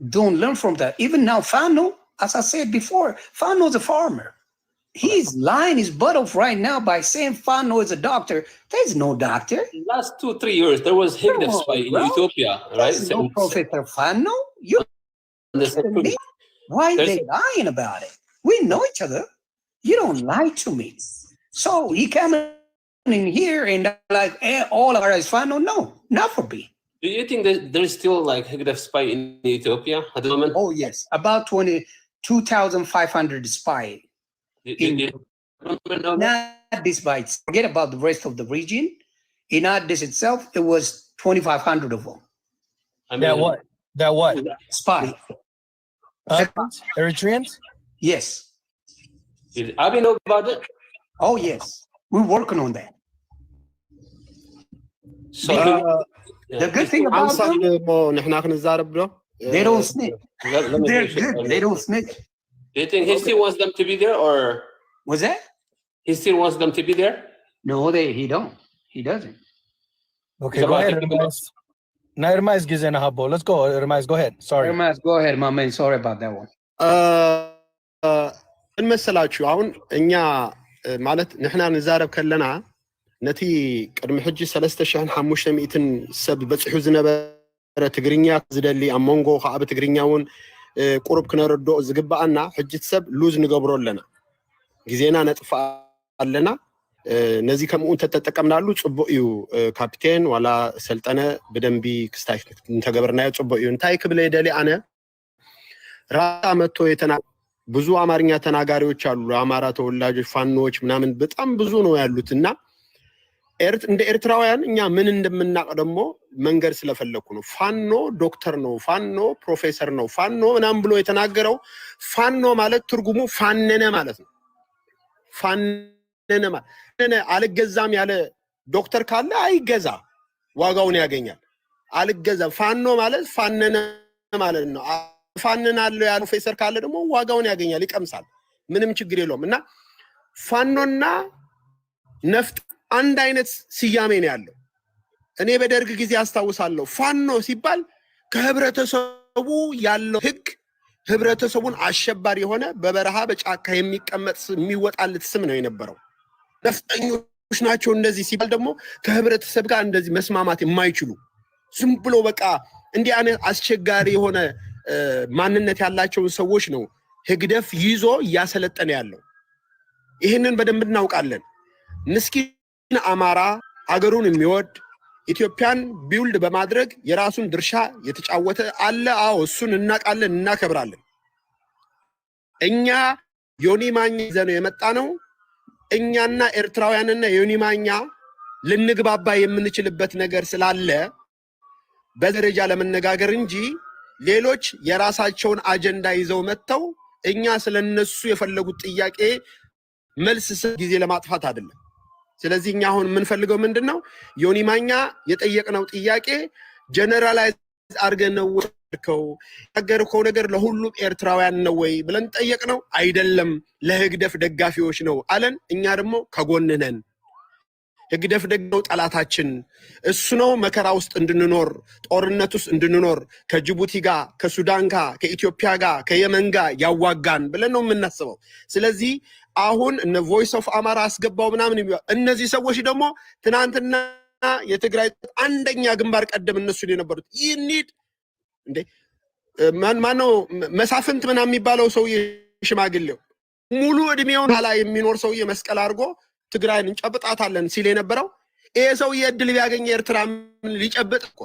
Don't learn from that. Even now, Fano, as I said before, Fano's a farmer. He's lying his butt off right now by saying Fano is a doctor. There's no doctor. The last 2-3 years, there was Higdefs in Ethiopia, right? There's no Professor Fano. Why are they lying about it? We know each other. You don't lie to me. So he coming in here and like all of us fine. No, not for me. Do you think that there's still like Higdef spy in Ethiopia at the moment? Oh yes, about 22,500 spy. Not this bites. Forget about the rest of the region. In Addis itself, it was 2,500 of them. I mean, that what? Spy. Eritreans? Yes. Did Abi know about it? Oh yes, we're working on that. So the good thing about them, they don't snitch. They're good. They don't snitch. Do you think he still wants them to be there, or was that? He still wants them to be there? No, he don't. He doesn't. Okay, go ahead, Ermais. Now Ermais gives in a hubble. Let's go, Ermais. Go ahead. Sorry. Ermais, go ahead, my man. Sorry about that one. እንመሰላችሁ አሁን እኛ ማለት ንሕና ንዛረብ ከለና ነቲ ቅድሚ ሕጂ 3500 ሰብ በጽሑ ዝነበረ ትግርኛ ዝደሊ ኣብ መንጎ ካብ ትግርኛውን ቁርብ ክነረዶ ዝግባአና ሕጂ ሰብ ሉዝ ንገብሮ ኣለና ግዜና ነጥፋ ኣለና ነዚ ከምኡን ተጠቀምናሉ ጽቡቅ እዩ ካፒቴን ዋላ ሰልጠነ በደንቢ ክስታይ እንተገበርናዮ ጽቡቅ እዩ እንታይ ክብለ ይደሊ አነ ራሳ መጥቶ የተና ብዙ አማርኛ ተናጋሪዎች አሉ አማራ ተወላጆች ፋኖዎች ምናምን በጣም ብዙ ነው ያሉትና እንደ ኤርትራውያን እኛ ምን እንደምናቀ ደግሞ መንገር ስለፈለኩ ነው ፋኖ ዶክተር ነው ፋኖ ፕሮፌሰር ነው ፋኖ ምናምን ብሎ የተናገረው ፋኖ ማለት ትርጉሙ ፋነነ ማለት ነው ፋነነ ማለት አልገዛም ያለ ዶክተር ካለ አይገዛ ዋጋውን ያገኛል አልገዛ ፋኖ ማለት ፋነነ ማለት ነው ፋነናለው ያለ ፕሮፌሰር ካለ ደግሞ ዋጋውን ያገኛል ይቀምሳል ምንም ችግር የለውም እና ፋኖና ነፍጥ አንድ አይነት ሲያሜ ነው ያለው እኔ በደርግ ጊዜ አስተዋውሳለሁ ፋኖ ሲባል ከህብረተሰቡ ያለው ህግ ህብረተሰቡን አሸባሪ የሆነ በበረሃ በጫካ የሚቀመጥ የሚወጣለት ስም ነው የነበረው ነፍጠኞች ናቸው እንደዚህ ሲባል ደግሞ ከህብረተሰብ ጋር እንደዚህ መስማማት የማይችሉ ዝም ብሎ በቃ እንዲህ አይነት አስቸጋሪ የሆነ ማንነት ያላቸው ሰዎች ነው ህግደፍ ይዞ ያሰለጠነ ያለው ይሄንን በደንብ እናውቃለን ምስኪን አማራ አገሩን የሚወድ ኢትዮጵያን ቢውልድ በማድረግ የራሱን ድርሻ የተጫወተ አለ አዎ እሱን እናቃለን እናከብራለን እኛ ዮኒ ማኛ ዘነው የመጣነው እኛና ኤርትራውያንና ዮኒ ማኛ ልንግባባ የምንችልበት ነገር ስላለ በደረጃ ለመነጋገር እንጂ ሌሎች የራሳቸውን አጀንዳ ይዘው መተው እኛ ስለነሱ የፈለጉት ጥያቄ መልስ ጊዜ ለማጥፋት አይደለም ስለዚህ እኛ አሁን ምን ፈልገው ምንድነው ዮኒ ማኛ የጠየቅነው ጥያቄ ጀነራላይዝ አርገነው ያገርከው ነገር ለሁሉ ኤርትራውያን ነው ወይ ብለን ጠየቅነው አይደለም ለህግደፍ ደጋፊዎች ነው አለን እኛ ደግሞ ከጎንነን ህግደፍ ደግሞ ጠላታችን እሱ ነው መከራ ውስጥ እንድንኖር ጦርነት ውስጥ እንድንኖር ከጅቡቲ ጋር ከሱዳን ጋር ከኢትዮጵያ ጋር ከየመን ጋር ያዋጋን ብለን ነው የምናስበው ስለዚህ አሁን እነ ቮይስ ኦፍ አማራ አስገባው ምናምን እነዚህ ሰዎች ደግሞ ትናንትና የትግራይ አንደኛ ግንባር ቀደም እነሱ የነበሩት ይኒድ እንዴ ማነው መሳፍንት ምናምን የሚባለው ሰው ሽማግሌው ሙሉ እድሜውን hala የሚኖር ሰው መስቀል አድርጎ ትግራይን እንጨብጣታለን ሲል የነበረው ይሄ ሰው የድል ቢያገኝ ኤርትራ ሊጨብጥ እኮ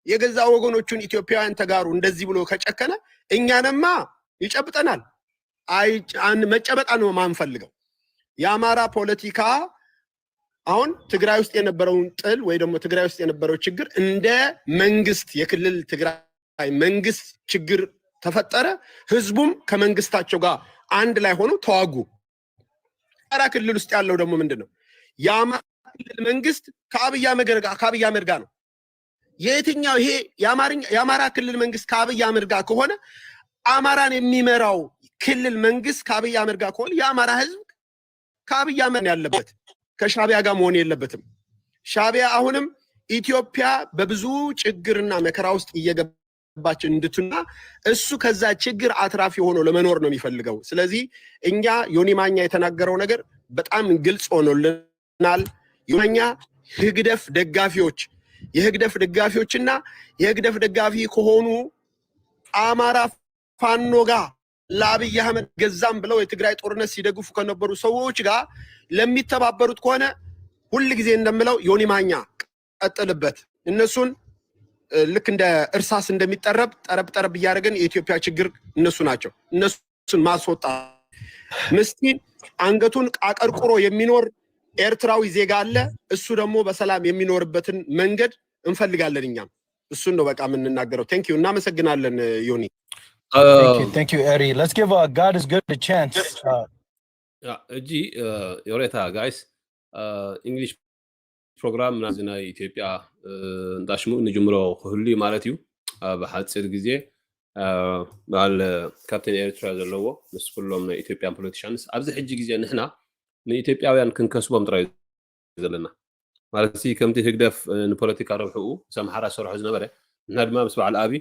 የገዛ ወገኖቹን ኢትዮጵያውያን ተጋሩ እንደዚህ ብሎ ከጨከነ እኛንማ ይጨብጠናል መጨበጣ ነው ማንፈልገው የአማራ ፖለቲካ አሁን ትግራይ ውስጥ የነበረውን ጥል ወይ ደግሞ ትግራይ ውስጥ የነበረው ችግር እንደ መንግስት የክልል ትግራይ መንግስት ችግር ተፈጠረ ህዝቡም ከመንግስታቸው ጋር አንድ ላይ ሆኖ ተዋጉ አማራ ክልል ውስጥ ያለው ደግሞ ምንድነው የአማራ ክልል መንግስት ከአብያ መርጋ ነው የትኛው ይሄ የአማራ ክልል መንግስት ከአብያ መርጋ ከሆነ አማራን የሚመራው ክልል መንግስት ከአብያ መርጋ ከሆነ የአማራ ህዝብ ከአብያ መን ያለበት ከሻቢያ ጋር መሆን የለበትም ሻቢያ አሁንም ኢትዮጵያ በብዙ ችግርና መከራ ውስጥ እየገባች እንድትና እሱ ከዛ ችግር አትራፊ ሆኖ ለመኖር ነው የሚፈልገው ስለዚህ እኛ ዮኒ ማኛ የተናገረው ነገር በጣም ግልጽ ሆኖልናል ዮኒ ማኛ ህግደፍ ደጋፊዎችና የህግደፍ ደጋፊ ከሆኑ አማራ ፋኖ ጋር ለአብይ አህመድ ገዛም ብለው የትግራይ ጦርነት ሲደግፉ ከነበሩ ሰዎች ጋር ለሚተባበሩት ከሆነ ሁሉ ጊዜ እንደምለው ዮኒ ማኛ ቀጥልበት እነሱን ልክ እንደ እርሳስ እንደሚጠረብ ጠረብ ያደረገን የኢትዮጵያ ችግር እነሱ ናቸው እነሱን ማስወጣ ምስኪን አንገቱን አቀርቅሮ የሚኖር ኤርትራዊ ዜጋ አለ እሱ ደግሞ በሰላም የሚኖርበትን መንገድ እንፈልጋለን እኛም እሱን ነው በቃ የምንናገረው thank you እናመሰግናለን ዮኒ thank you Eddie let's give God is good a chance እጂ ዮሬታ guys English program ናዝና ኢትዮጵያ እንዳሽሙ ንጅምሮ ሁሉ ማለት እዩ በሐጽር ጊዜ ባል ካፕቴን ኤርትራ ዘለዎ ምስ ኩሎም ኢትዮጵያን ፖለቲሽንስ ኣብዚ ሕጂ ጊዜ ንሕና ንኢትዮጵያውያን ክንከስቦም ጥራይ ዘለና ማለት ሲ ከምቲ ህግደፍ ንፖለቲካ ረብሑ ሰምሓራ ሰርሑ ዝነበረ ንሕና ድማ ምስ በዓል አቢ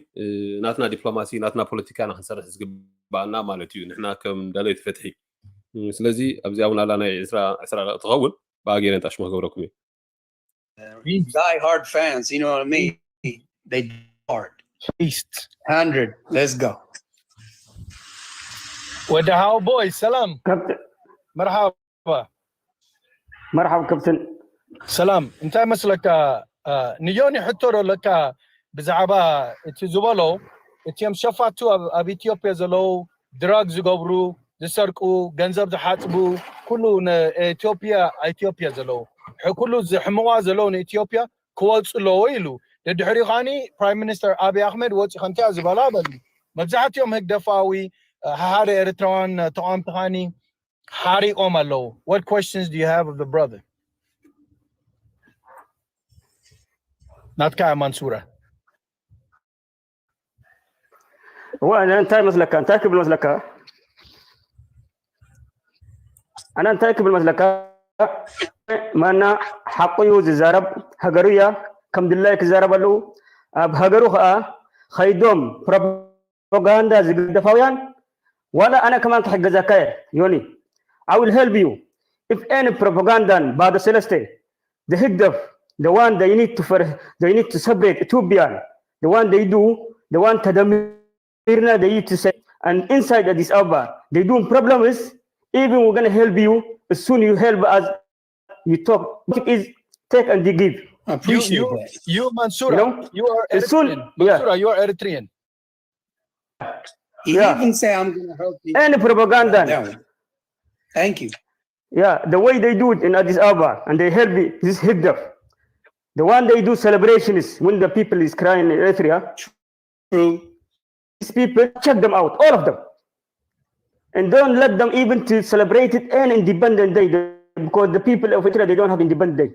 ናትና ዲፕሎማሲ ናትና ፖለቲካ ንክንሰርሕ ዝግባአና ማለት እዩ ንሕና ከም ዳለይ ተፈትሒ ስለዚ ኣብዚ አቡና ላና 10 ተኸውን ባጌረን ታሽሞ ገብረኩም Die hard fans, you know what I mean? They hard. Beast. 100. Let's go. With the how boys, salam. كابتن مرحبا كابتن سلام انت مثلك نيوني حتى لك بزعبا تزبلو اتيم شفاتو اب اثيوبيا زلو دراجز يقبرو يسرقوا ገንዘብ ዝሓጽቡ ኩሉ ኢትዮጵያ ዘለው ኩሉ ዝሕምዋ ዘለው ኢትዮጵያ ክወጽለው ኢሉ ድሕሪ ኻኒ ፕራይም ሚኒስተር አብይ አህመድ ወጽ ኸንታ ዝበላ በሉ መብዛሕትኦም ህግደፋዊ ሃደ ኤርትራን ተቋምቲ ኻኒ ሓሪቆም ኣለው what questions do you have of the brother ናትካ ማንሱራ وانا انت مسلك انت كيف مسلك انا انت كيف مسلك ማና حقيو زرب هغريا كم دلاي كزربلو اب هغرو خيدوم بروباغندا زغدفاويان ولا انا كمان كحجزك يوني I will help you if any propaganda بعد سلسته the higdef the one they need to separate Ethiopian the one they do the one tadamirna they need to say and inside Addis Ababa they do problem is even we're going to help you as soon you help us you talk is take and give you Mansoura you are Eritrean Mansoura you are Eritrean he even say I'm going to help you any propaganda thank you yeah the way they do it in Addis Ababa and they help this higdef the one they do celebration is when the people is crying in Eritrea true these people check them out all of them and don't let them even to celebrate it an independent day because the people of Eritrea they don't have independent day.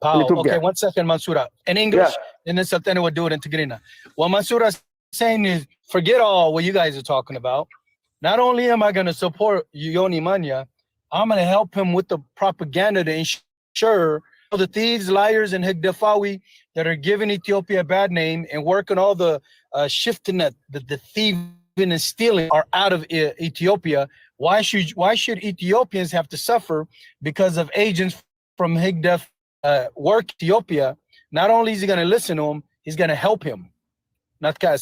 Okay, 1 second, Mansoura. In English, and then something would do it in Tigrinya. What Mansoura is saying is, forget all what you guys are talking about. Not only am I going to support Yoni Manya, I'm going to help him with the propaganda to ensure that these liars and Higdafawi that are giving Ethiopia a bad name and working all the shifting that the thieving and stealing are out of Ethiopia. Why should Ethiopians have to suffer because of agents from Higdef work Ethiopia? Not only is he going to listen to him, he's going to help him. Not I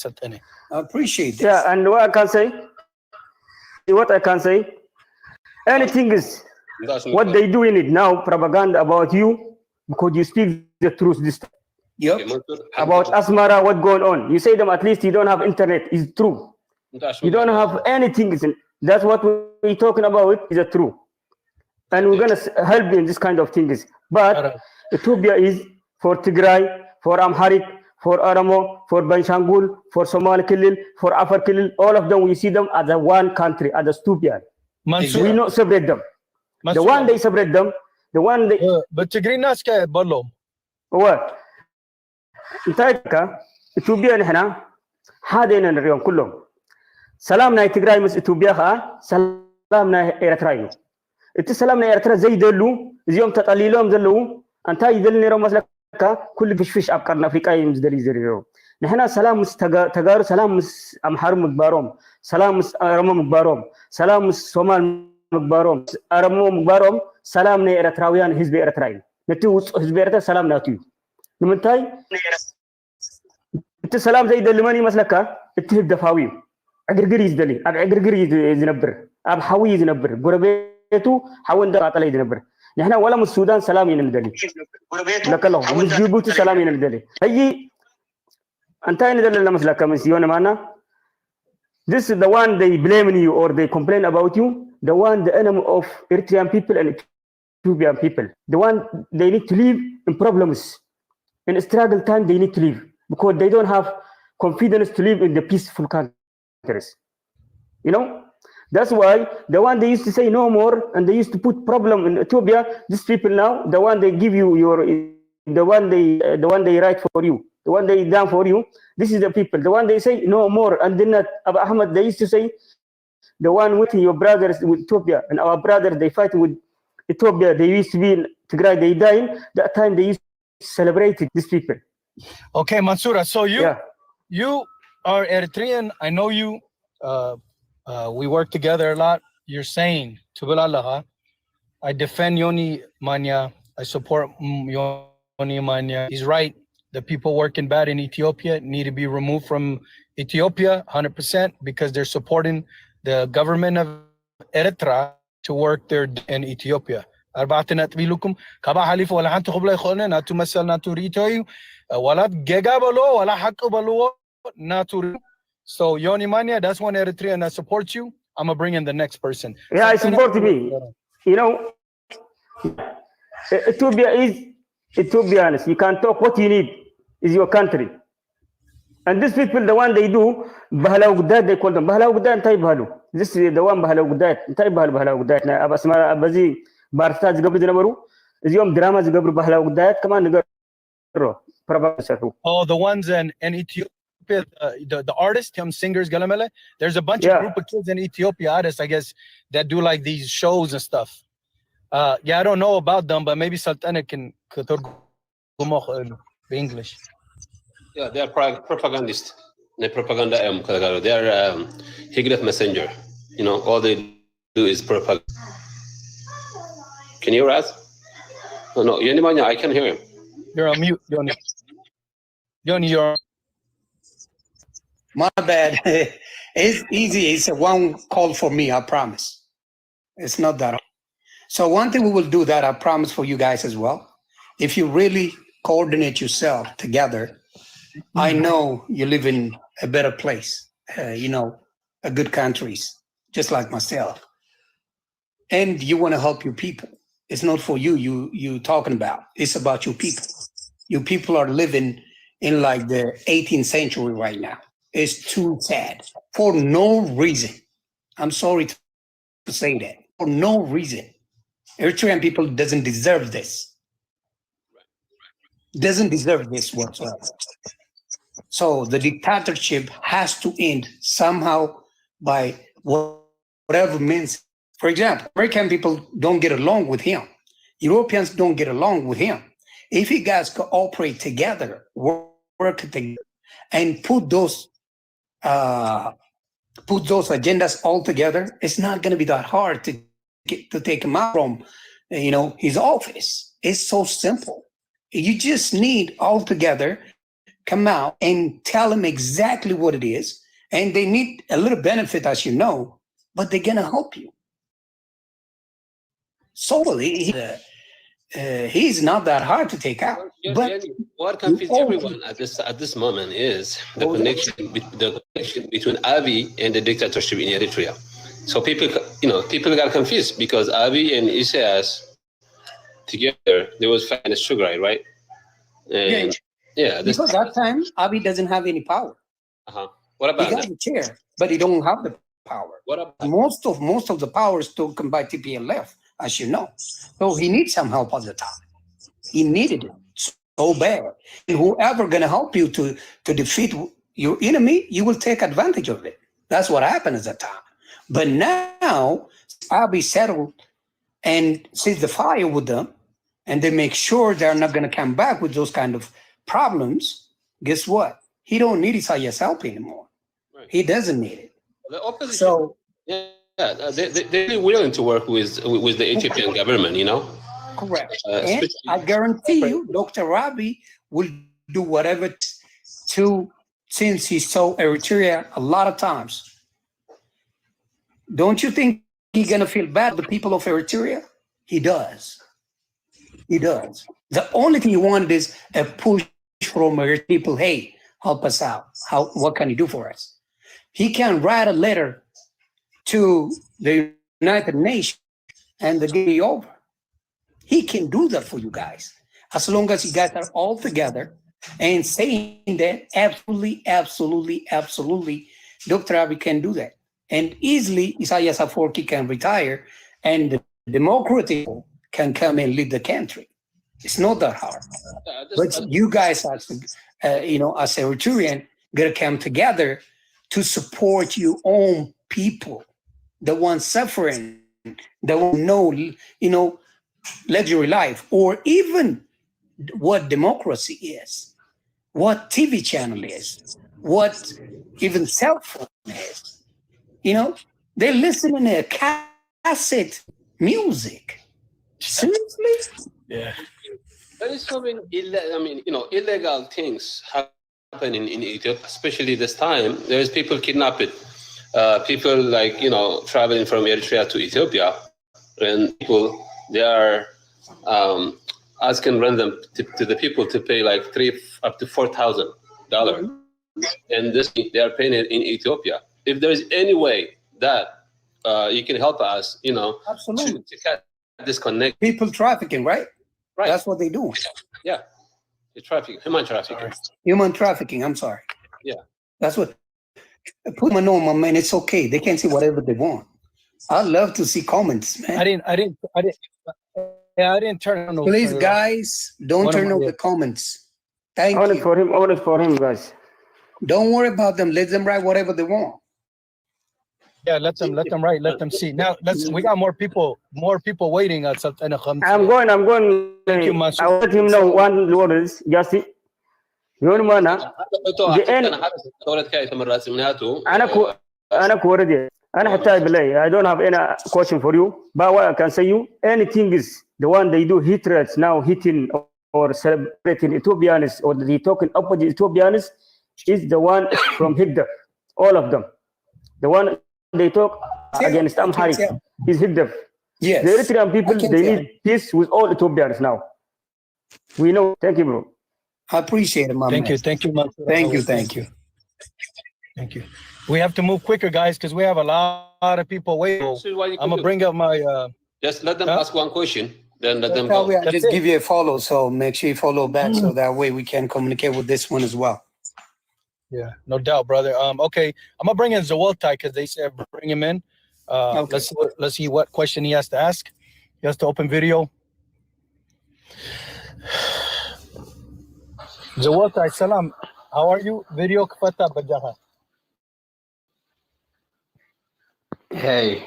appreciate this. Yeah, and what I can say, anything is what they do in it now, propaganda about you, because you speak the truth this time. Yep. About Asmara, what's going on? You say them at least you don't have internet, is true. You don't have anything. That's what we're talking about is the truth. And we're going to help you in this kind of things. But Ethiopia is for Tigray, for Amharic, for Oromo, for Benshangul, for Somali Kilil, for Afar Kilil. All of them, we see them as a one country, as a stupid. We not separate them. The one they separate them, the one they... But Tigray nas kaya balo. What? Ethiopia nahna hadena nariyon kullum. سلامنا تجري مس إثيوبيا سلامنا إيرترا إنت سلامنا إيرترا زي دلو زيوم تقليلهم دلو أنت يدلني رم مثلك كل فيش أفكارنا أفريقيا يمزدري زريرو نحنا سلام مس تجار سلام مس أمحار مكبارهم سلام مس أرمو مكبارهم سلام مس سومال مكبارهم أرمو مكبارهم سلامنا إيرتراويان حزب إيرتراي نتيو حزب إيرترا سلام ناتيو نمتاي إنت سلام زي دلماني مثلك إتهب دفاوي عقرقري يزدلي أب عقرقري يزنبر أب حوي يزنبر قربيتو حاول ده قتل يزنبر نحن ولا من السودان سلام يندلي لك الله من جيبوتي سلام يندلي هي أنت يندل لنا مثلا كمسيون معنا. This is the one they blame you or they complain about you. The one the enemy of Eritrean people and Ethiopian people. The one they need to live in problems. In struggle time they need to live because they don't have confidence to live in the peaceful countries. You know, that's why the one they used to say no more and they used to put problem in Ethiopia. These people now, the one they give you your, the one they write for you, the one they done for you. This is the people. The one they say no more, and then Abu Ahmed they used to say, the one with your brothers with Ethiopia and our brothers they fight with Ethiopia. They used to be in Tigray. They dying. That time they used to celebrate these people. Okay, Mansoura. So you are Eritrean. I know you. We work together a lot. You're saying Tubulallah. I defend Yoni Manya. I support Yoni Manya. He's right. The people working bad in Ethiopia need to be removed from Ethiopia 100% because they're supporting the government of Eritrea to work there in Ethiopia. أربعة نتبيلكم كبا حليف ولا حنت قبل يخلنا ناتو مثل ناتو ريتوي ولا جيجا بلو ولا حق بلو ناتو. So Yoni Manya, that's one Eritrean that supports you. I'm gonna bring in the next person. Yeah, I support me. You know, Ethiopia is Ethiopians. You can talk what you need is your country. And these people, the one they do, Bahalau Gudat, they call them Bahalau Gudat and Tai Bahalu. This is the one Bahalau Gudat, Tai Bahalau Gudat. Now, Abasma Abazi, Barstaz Gabri Namaru, is your dramas Gabri Bahalau Gudat. Come on, oh, the ones in Ethiopia, the artists, singers, Galamele. There's a bunch of group of kids in Ethiopia, artists, I guess, that do like these shows and stuff. Yeah, I don't know about them, but maybe Sultana can English. Yeah, they are propagandists. They propaganda. They are Higret messenger. You know, all they do is propaganda. Can you hear us? No, Yoni Manya, I can hear him. You're on mute, Yoni. Yoni, you're. My bad. It's easy. It's a one call for me, I promise. It's not that hard. So one thing we will do that I promise for you guys as well. If you really coordinate yourself together, I know you live in a better place, you know, a good countries, just like myself. And you want to help your people. It's not for you talking about. It's about your people. Your people are living in like the 18th century right now. It's too sad for no reason. I'm sorry to say that. For no reason. Eritrean people doesn't deserve this. Doesn't deserve this whatsoever. So the dictatorship has to end somehow by whatever means. For example, American people don't get along with him. Europeans don't get along with him. If you guys cooperate together, work together, and put those agendas all together, it's not going to be that hard to take him out from, you know, his office. It's so simple. You just need all together come out and tell them exactly what it is, and they need a little benefit, as you know, but they're gonna help you. So he's not that hard to take out. But what confuses everyone at this moment is the connection between Abiy and the dictatorship in Eritrea. So people got confused because Abiy and Isaias together, there was fighting a sugar, right? And because that time Abiy doesn't have any power. What about he got the chair, but he don't have the power. What about most of the power is taken by TPLF, as you know. So he needs some help at the time. He needed it so bad. And whoever gonna help you to defeat your enemy, you will take advantage of it. That's what happened at that time. But now Abiy settled and sees the fire with them, and they make sure they're not going to come back with those kind of problems. Guess what? He don't need Isaias' help anymore. Right. He doesn't need it. The opposition, so they're willing to work with the Ethiopian government, you know. Correct. And I guarantee you, Dr. Abiy will do whatever to, since he saw Eritrea a lot of times, Don't you think he's gonna feel bad, the people of Eritrea? He does. He does. The only thing he wanted is a push from Eritrean people. Hey, help us out. What can you do for us? He can write a letter to the United Nations and the game over. He can do that for you guys. As long as you guys are all together and saying that absolutely, absolutely, absolutely, Dr. Abiy can do that. And easily Isaias Afwerki can retire and the Democratic can come and lead the country. It's not that hard. But you guys, as as Eritrean, gotta come together to support your own people, the ones suffering, the one know, luxury life, or even what democracy is, what TV channel is, what even cell phone is. They're listening to cassette music. Seriously? Yeah. There is so many illegal things happening in Ethiopia, especially this time. There's people kidnapped. People traveling from Eritrea to Ethiopia, and people, they are asking random to the people to pay like $3,000 up to $4,000, and this they are paying it in Ethiopia. If there is any way that you can help us, Absolutely. to cut this connection. People trafficking, right? Right. That's what they do. Yeah. The trafficking, human trafficking. Human trafficking, I'm sorry. Yeah. That's what, put them on, my man. It's okay. They can say whatever they want. I love to see comments, man. I didn't turn on. Please, guys, don't turn off the comments. Thank you. Only for him, guys. Don't worry about them. Let them write whatever they want. Yeah, let them write, let them see. Now we got more people waiting at something. I'm going. Thank you, Mansour. I let him know one word is just أنا كوردي أنا حتى بالله I don't have any question for you, but what I can say you anything is the one they do hit rates now hitting or celebrating Ethiopians or they talking opposite Ethiopians is the one from Higder, all of them. The one they talk against Amharic is Higder. Yes. The Eritrean people they need peace with all Ethiopians now. We know. Thank you, bro. I appreciate it, my man. Thank you, Mansour. Thank you. Thank you. We have to move quicker, guys, because we have a lot of people waiting. I'm gonna bring up my. Just let them ask one question, then let them go. I just give you a follow, so make sure you follow back, so that way we can communicate with this one as well. Yeah, no doubt, brother. Okay, I'm gonna bring in Zawaltai because they said bring him in. Okay. Let's see what question he has to ask. He has to open video. Zawaltai, salam. How are you? Video kfata bajaha. Hey,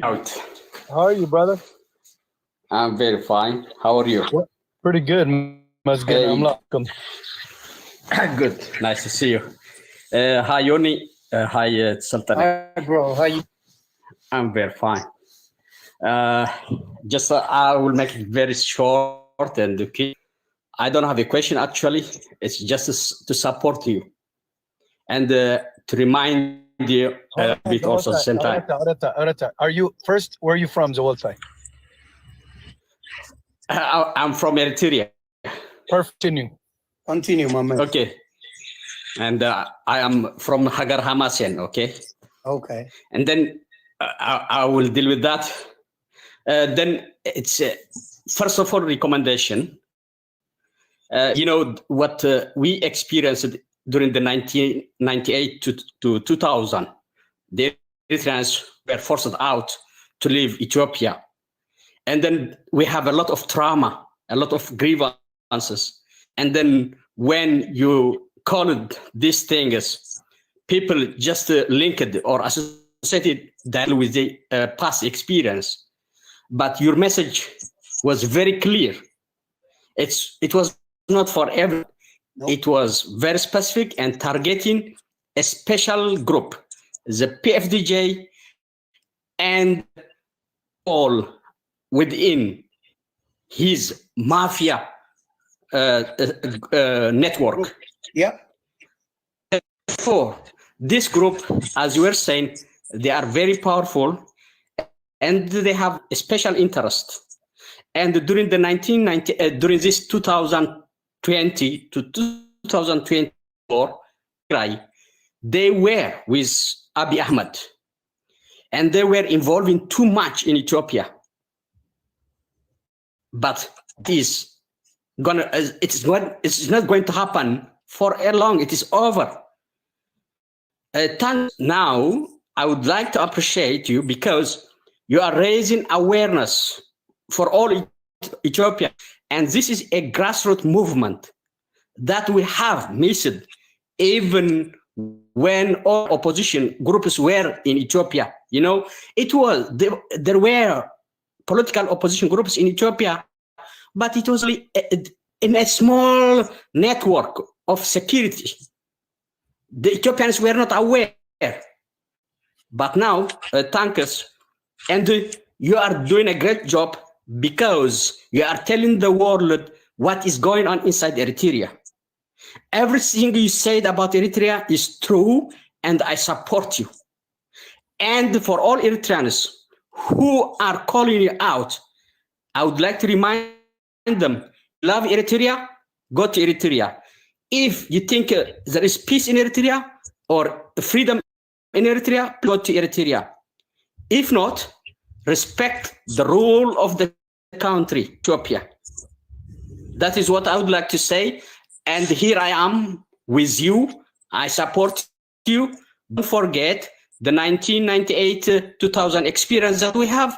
out. How are you, brother? I'm very fine. How are you? Pretty good. Must get. I'm welcome. Good. Nice to see you. Hi, Yoni. Hi, Sultan. Hi, bro. How you? I'm very fine. Just I will make it very short and okay. I don't have a question actually. It's just to support you and to remind you a bit also at the same time. Are you first? Where are you from, Zawaltai? I'm from Eritrea. Perfect. Continue, my man. Okay. And I am from Hagar Hamassian, okay? Okay. And then I will deal with that. Then it's, first of all, recommendation. What we experienced during the 1998 to 2000, the Eritreans were forced out to leave Ethiopia. And then we have a lot of trauma, a lot of grievances. And then when you called these things, people just linked or associated that with the past experience. But your message was very clear. It was not for everyone. Nope. It was very specific and targeting a special group, the PFDJ and all within his mafia network. Yeah. For this group, as you were saying, they are very powerful and they have a special interest. And during the during this 2020 to 2024, they were with Abiy Ahmed, and they were involving too much in Ethiopia. But it's not going to happen for a long. It is over. Now, I would like to appreciate you because you are raising awareness for all Ethiopia. And this is a grassroots movement that we have missed even when all opposition groups were in Ethiopia. You know, there were political opposition groups in Ethiopia, but it was in a small network of security. The Ethiopians were not aware. But now, thanks, and you are doing a great job because you are telling the world what is going on inside Eritrea. Everything you said about Eritrea is true, and I support you. And for all Eritreans who are calling you out, I would like to remind them, love Eritrea, go to Eritrea. If you think there is peace in Eritrea or freedom in Eritrea, go to Eritrea. If not, respect the rule of the country, Ethiopia. That is what I would like to say. And here I am with you. I support you. Don't forget the 1998-2000 experience that we have.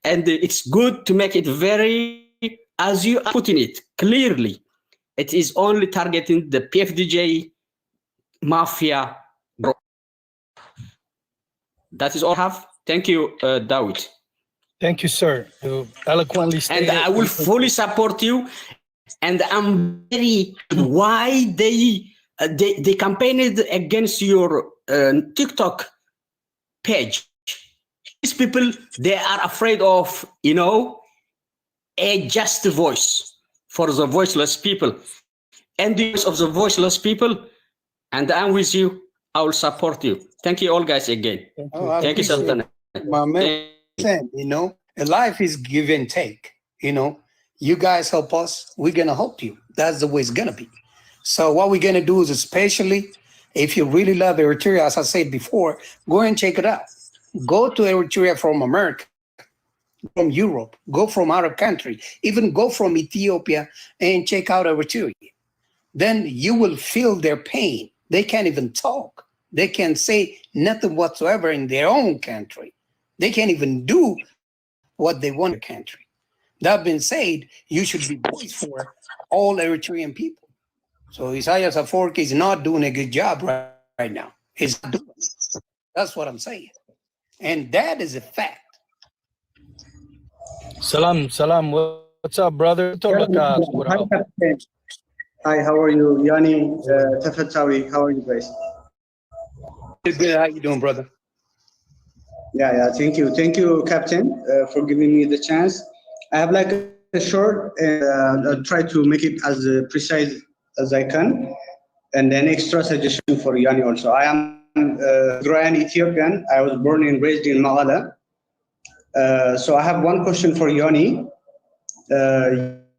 And it's good to make it very, as you are putting it clearly, it is only targeting the PFDJ mafia group. That is all I have. Thank you, Dawood. Thank you, sir. You eloquently stated. And I will fully support you. And I'm very why they campaigned against your TikTok page. These people, they are afraid of, you know, a just voice for the voiceless people. And the voice of the voiceless people, and I'm with you. I will support you. Thank you all, guys, again. Thank you, Sultan. My man, you know, life is give and take. You know, you guys help us, we're gonna help you. That's the way it's gonna be. So what we're gonna do is, especially if you really love Eritrea, as I said before, go and check it out. Go to Eritrea from America, from Europe, go from other country, even go from Ethiopia and check out Eritrea. Then you will feel their pain. They can't even talk. They can't say nothing whatsoever in their own country. They can't even do what they want in their country. That being said, you should be voice for all Eritrean people. So Isaias Afwerki is not doing a good job right now. He's not doing it. That's what I'm saying. And that is a fact. Salam. What's up, brother? Hi, how are you? Yanni, Tafatawi, how are you guys? Good. How you doing, brother? Yeah, thank you. Thank you, Captain, for giving me the chance. I have like a short, I'll try to make it as precise as I can. And an extra suggestion for Yanni also. I am Tigrayan Ethiopian. I was born and raised in Malala. So I have one question for Yanni.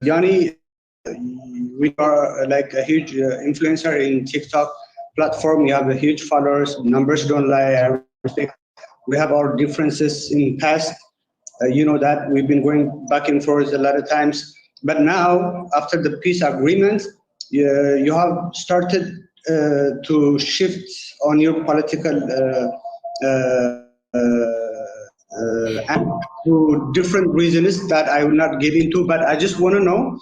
Yanni, we are like a huge influencer in TikTok platform. You have a huge followers. Numbers don't lie. We have our differences in past. You know that we've been going back and forth a lot of times. But now, after the peace agreement, you have started to shift on your political and to different reasons that I will not get into. But I just want to know,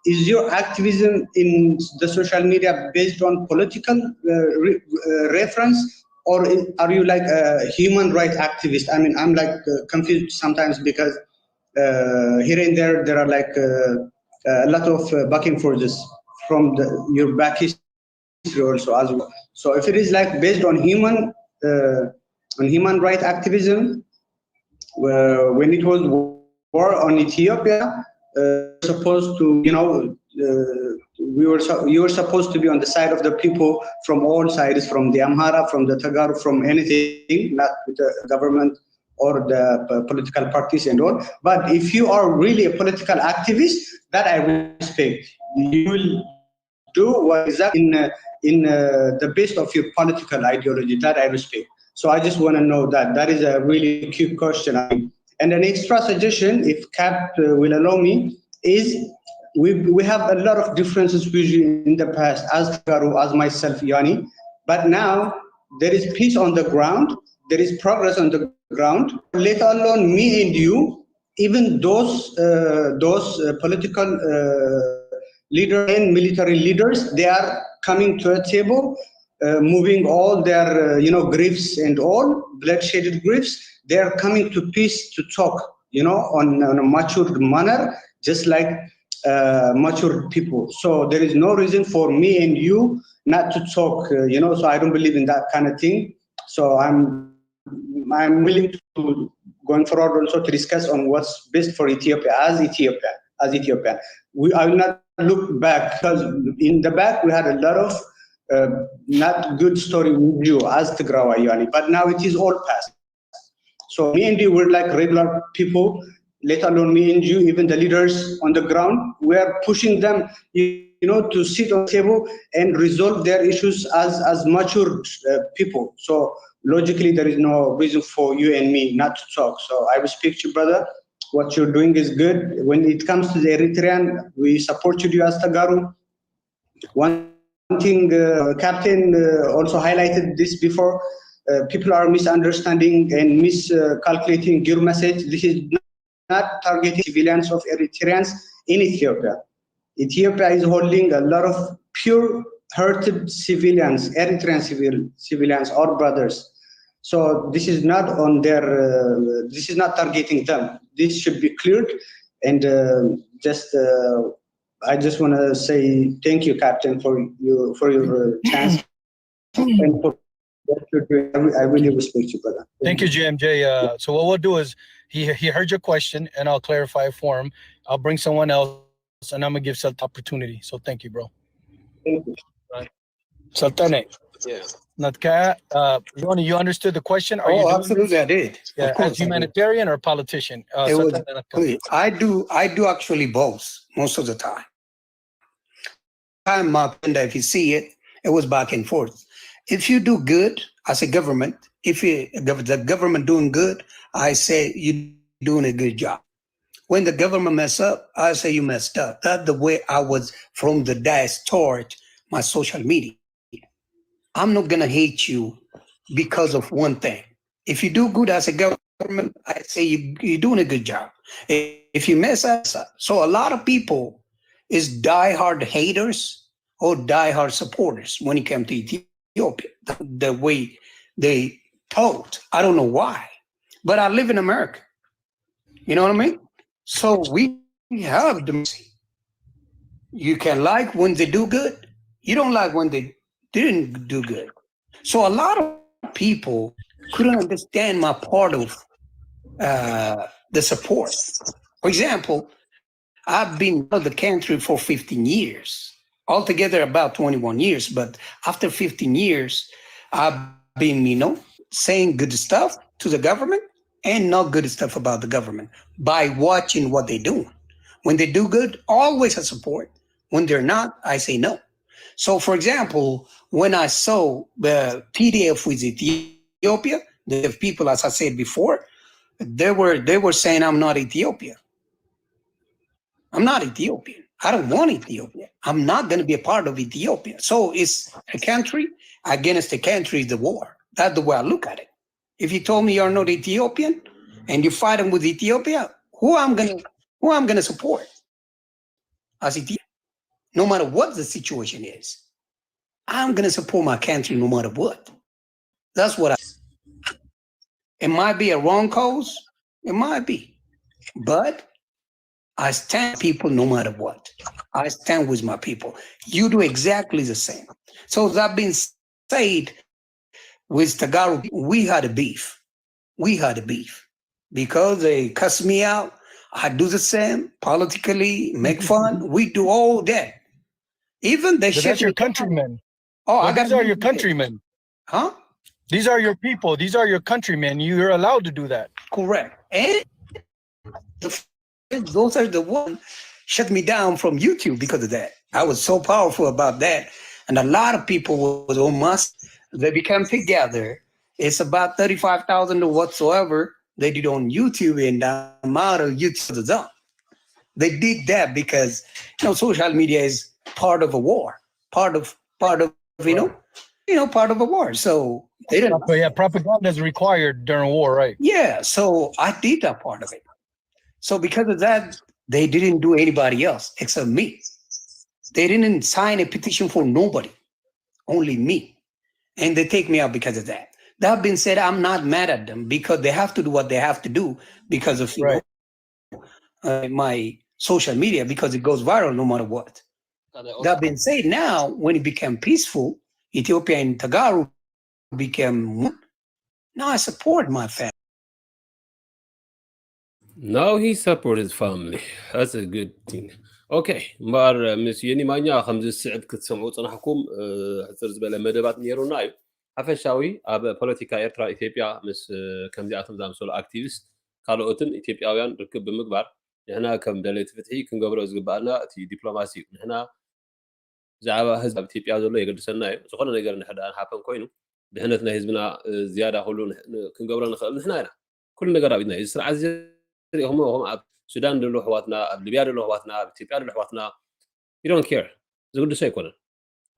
is your activism in the social media based on political reference, or are you like a human rights activist? I mean, I'm like confused sometimes because here and there are like a lot of back and forths from your back history also as well. So if it is like based on human rights activism, when it was war on Ethiopia, supposed to, you know, you were supposed to be on the side of the people from all sides, from the Amhara, from the Tagalog, from anything, not with the government or the political parties and all. But if you are really a political activist, that I respect. You will do what is in the base of your political ideology. That I respect. So I just want to know that. That is a really cute question. And an extra suggestion, if Cap will allow me, is we have a lot of differences with you in the past, as Garu, as myself, Yanni. But now there is peace on the ground. There is progress on the ground. Let alone me and you, even those political leaders and military leaders, they are coming to a table, moving all their griefs and all bloodshed griefs. They are coming to peace to talk, on a matured manner, just like mature people. So there is no reason for me and you not to talk, so I don't believe in that kind of thing. So I'm willing to going forward also to discuss on what's best for Ethiopia as Ethiopia. I will not look back, because in the back we had a lot of not good story with you as Tigrawayani, but now it is all past. So me and you were like regular people, let alone me and you, even the leaders on the ground. We are pushing them, to sit on the table and resolve their issues as mature people. So logically, there is no reason for you and me not to talk. So I respect you, brother. What you're doing is good. When it comes to the Eritrean, we support you as Tagaru. One thing, Captain also highlighted this before, people are misunderstanding and miscalculating your message. This is not targeting civilians of Eritreans in Ethiopia. Ethiopia is holding a lot of pure-hearted civilians, Eritrean civilians, our brothers. So this is not on this is not targeting them. This should be cleared. And I just want to say thank you, Captain, for your chance and for what you're doing. I really respect you, brother. Thank you, JMJ. So what we'll do is he heard your question, and I'll clarify it for him. I'll bring someone else, and I'm gonna give Salt opportunity. So thank you, bro. Thank you. Sultane. Yeah. Natka, Ronnie, you understood the question? Are Oh, absolutely, I did. Yeah, as humanitarian or politician? I do actually both most of the time. If you see it, it was back and forth. If you do good as a government, if the government doing good, I say you're doing a good job. When the government mess up, I say you messed up. That's the way I was from the day I started my social media. I'm not gonna hate you because of one thing. If you do good as a government, I say you're doing a good job. If you mess up, so a lot of people is diehard haters or diehard supporters when it comes to Ethiopia. The way they vote, I don't know why, but I live in America. You know what I mean? So we have democracy. You can like when they do good. You don't like when they didn't do good. So a lot of people couldn't understand my part of the support. For example, I've been out of the country for 15 years, altogether about 21 years. But after 15 years, I've been, saying good stuff to the government and not good stuff about the government by watching what they're doing. When they do good, always I support. When they're not, I say no. So, for example, when I saw the PDF with Ethiopia, the people, as I said before, they were saying I'm not Ethiopian. I'm not Ethiopian. I don't want Ethiopia. I'm not going to be a part of Ethiopia. So it's a country against a country is the war. That's the way I look at it. If you told me you're not Ethiopian and you're fighting with Ethiopia, who I'm gonna support as Ethiopia? No matter what the situation is, I'm gonna support my country no matter what. That's what it might be a wrong cause, it might be, but I stand with people no matter what. I stand with my people. You do exactly the same. So that being said, with Tagaru, we had a beef. We had a beef because they cuss me out. I do the same politically, make fun. We do all that. Even they But share. that's your countrymen. Oh, Well, I got these are your countrymen. Huh? These are your people. These are your countrymen. You're allowed to do that. Correct. And those are the ones shut me down from YouTube because of that. I was so powerful about that. And a lot of people was on my they became together. It's about 35,000 or whatsoever they did on YouTube, and the amount of YouTube is up. They did that because social media is part of a war, part of part of a war. So they didn't. But yeah, propaganda is required during war, right? Yeah, so I did that part of it. So because of that, they didn't do anybody else except me. They didn't sign a petition for nobody, only me. And they take me out because of that. That being said, I'm not mad at them because they have to do what they have to do because of my social media, because it goes viral no matter what. That being said, now when it became peaceful, Ethiopia and Tagalog became one. Now I support my family. Now he support his family. That's a good thing. Okay, مبار مسيني مانيا خمس سعد كتسمعوا صنحكم حصر زبالة مدبات نيرونا أيو حفشاوي أب بوليتيكا إرترا إثيوبيا مس كم دي أتم زامسول أكتيفيست قالوا أتن إثيوبياويان ركب بمقبار نحنا كم دليل فتحي كنقبروا زقبالنا تي دبلوماسي نحنا زعبا حزب إثيوبيا زولو يقدسنا أيو سخونا نقدر نحدا حابن كوينو بحنتنا حزبنا زيادة خلو كنقبروا نخل نحنا كل نقدر عبدنا يسرع هم أب السودان دلو حواتنا ليبيا دلو حواتنا إثيوبيا دلو حواتنا you don't care زغد شي يكون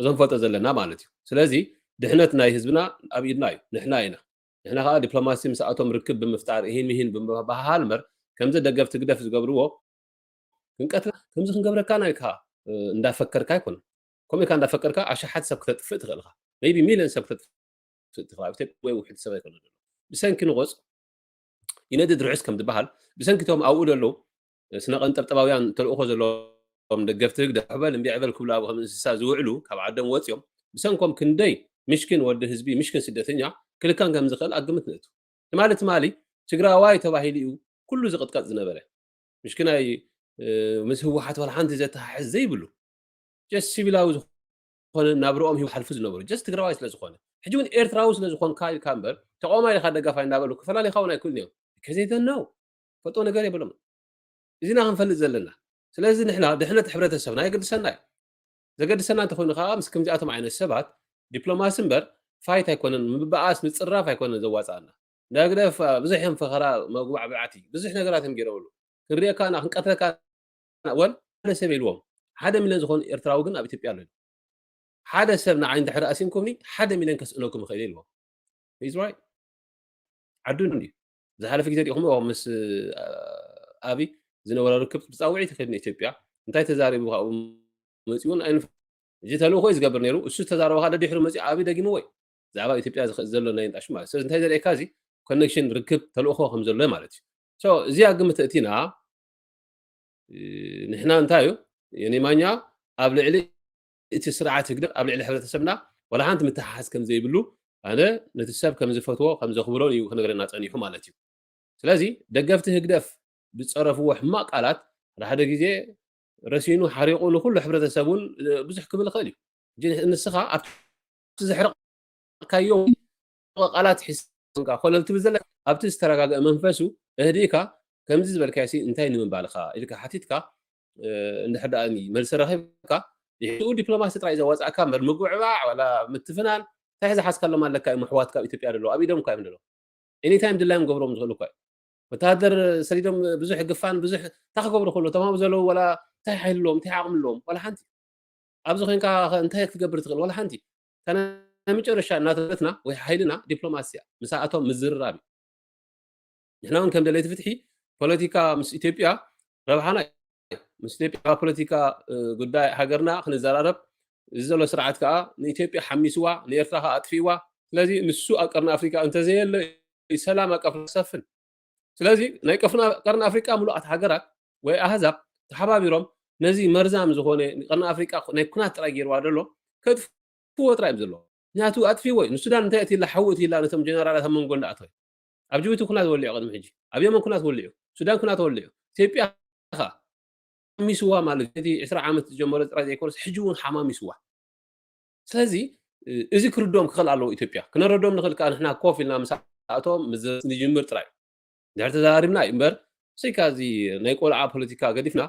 وزن فوت زلنا مالتي سلازي دحنتنا حزبنا ابيدنا نحنا خا دبلوماسي مساعتهم ركب بمفتار هين بهالمر كمز دغفت قدف زغبرو كنقتل كمز كنغبركا نايكا اندا فكركا يكون كومي كان فكركا اشحات سبكت تفت غلخا ميبي ميليون سبكت تفا وي وحد سبا يكون بسنك نغص ينادد رعس كم دبحال بسنكتهم اقول له سنقن طبطباويان تلقخو زلوم دغفت قد حبل انبي عبل كبلا ابو انسسا زوعلو كاب عدم وصيوم بسنكم كندي مشكن ود حزبي مشكن سدتنيا كل كان كم زخل اقمت نتو ማለት مالي تግራዋይ ተባሂሉ كل زقطقط ዝነበረ مشكنا مس هوحات ولا حنت زتحز ዘይብሉ جس ሲቪላው ዝኾነ ናብሮኦም ይحልፉ ዝነበሩ جس تግራዋይ ስለ ዝኾነ ሕጂውን ኤርትራው ስለ ዝኾን ካል ካምበር ተቆማይ ለኻ ደጋፋይ እንዳበሉ ከፈላለይ ኻውና ይኩል ነው ከዘይተ ነው ፈጦ ነገር ይብሎም እዚና ክንፈልጥ ዘለና ስለዚህ ንሕና ድሕነት ሕብረተሰብና ይገድሰና ዘገድሰና እንተኾይኑ ከዓ ምስ ከምዚኣቶም ዓይነት ሰባት ዲፕሎማሲ እምበር ፋይት ኣይኮነን ምብኣስ ምፅራፍ ኣይኮነን ዘዋፃና ዳግደፍ ብዙሕም ፈኸራ መጉባዕ ብዓቲ ብዙሕ ነገራትም ገይረውሉ ክንሪአካና ክንቀትለካ ወል ሓደ ሰብ ኢልዎም 1 ሚልዮን ዝኾኑ ኤርትራዊ ግን ኣብ ኢትዮጵያ ኣለሉ ሓደ ሰብ ንዓይን ድሕሪ ኣሲምኩምኒ 1 ሚልዮን ከስእነኩም ይኽእል ኢልዎም ኢዝ ራይት ዓዱን እንዲ ዝሓለፈ ግዜ ዲኹም ምስ ኣቢ ዝነበረ ርክብ ብፃውዒት ከድኒ ኢትዮጵያ እንታይ ተዛሪቡ ካብኡ መፂኡን ኣይንፍ እጂ ተልእኮ ዝገብር ነይሩ እሱ ተዛረበ ካደ ድሕሪ መፂ ኣቢ ደጊሙ ወይ ዛዕባ ኢትዮጵያ ዘሎ ናይ እንጣሽ ማለት ስለዚ እንታይ ዘርእየካ እዚ ኮኔክሽን ርክብ ተልእኮ ከም ዘሎ ማለት እዩ ሶ እዚ ኣግምት እቲና ንሕና እንታይ እዩ የኔማኛ ኣብ ልዕሊ እቲ ስርዓት ህግደር ኣብ ልዕሊ ሕብረተሰብና ወላ ሓንቲ ምትሓሓዝ ከም ዘይብሉ ኣነ ነቲ ሰብ ከም ዝፈትዎ ከም ዘኽብሮን እዩ ክነግረና ፀኒሑ ማለት እዩ ስለዚ ደገፍቲ ህግደፍ ብፀረፍዎ ሕማቅ ቃላት ሓደ ግዜ ረሲኑ ሓሪቑ ንኩሉ ሕብረተሰቡን ብዙሕ ክብል ይኽእል እዩ እጂ ንስኻ ኣብቲ ዘሕረቕካዮ ቃላት ሒዝካ ኮነ ትብል ዘለካ ኣብቲ ዝተረጋግአ መንፈሱ እህዲካ ከምዚ ዝበልካሲ እንታይ ንምባልኻ ኢልካ ሓቲትካ እንድሕር ደኣኒ መልሲ ረኺብካ ይሕኡ ዲፕሎማሲ ጥራይ ዘዋፅእካ እምበር ምግዕባዕ ወላ ምትፍናን እንታይ ዝሓዝካሎም ኣለካ እዩ ምሕዋትካ ኣብ ኢትዮጵያ ደሎ ኣብ ኢዶም ካ እዮም ደሎ ኤኒታይም ድላዮም ገብሮም ዝኽእሉ እኳ ወታደር ሰሪዶም ብዙሕ ግፋን ብዙሕ እንታይ ክገብሩ ከሎ ተማም ዘለዉ ወላ እንታይ ሓይልሎም እንታይ ዓቕምሎም ወላ ሓንቲ ኣብዚ ኮንካ እንታይ ክትገብር ትኽእል ወላ ሓንቲ ከነ መጨረሻ እናተበትና ወይ ሓይልና ዲፕሎማስያ ምስኣቶም ምዝርራብ ንሕና እውን ከም ደለይቲ ፍትሒ ፖለቲካ ምስ ኢትዮጵያ ረብሓና ምስ ኢትዮጵያ ፖለቲካ ጉዳይ ሃገርና ክንዘራረብ እዚ ዘሎ ስርዓት ከዓ ንኢትዮጵያ ሓሚስዋ ንኤርትራ ከዓ ኣጥፊዋ ስለዚ ንሱ ኣብ ቀርኒ ኣፍሪካ እንተዘየለ ሰላም ኣብ ቀርኒ ሰፍን ስለዚ ናይ ቀርኒ ኣፍሪካ ሙሉኣት ሃገራት ወይ ኣህዛብ ተሓባቢሮም ነዚ መርዛም ዝኾነ ቀርኒ ኣፍሪካ ናይ ኩናት ጥራይ ገይርዋ ደሎ ከጥፍዎ ጥራይ እዩ ዘሎ ምክንያቱ ኣጥፊዎ እዩ ንሱዳን እንታይ እትኢላ ሓዊ እትኢላ ነቶም ጀነራላት ኣብ መንጎ እንዳኣተወ ኣብ ጅቡቲ ኩናት ወሊዑ ቅድሚ ሕጂ ኣብ የመን ኩናት ወሊዑ ሱዳን ኩናት ወሊዑ ኢትዮጵያ ኸ ሚስዋ ማለት እቲ 20 ዓመት ዝጀመረ ጥራይ ዘይኮነስ ሕጂ እውን ሓማም ይስዋ ስለዚ እዚ ክርዶም ክኽእል ኣለዎ ኢትዮጵያ ክነረዶም ንኽእል ከዓ ንሕና ኮፍ ኢልና ምስኣቶም ንጅምር ጥራይ ድሕሪ ተዘራሪብና እምበር ሰይካዚ ናይ ቆልዓ ፖለቲካ ገዲፍና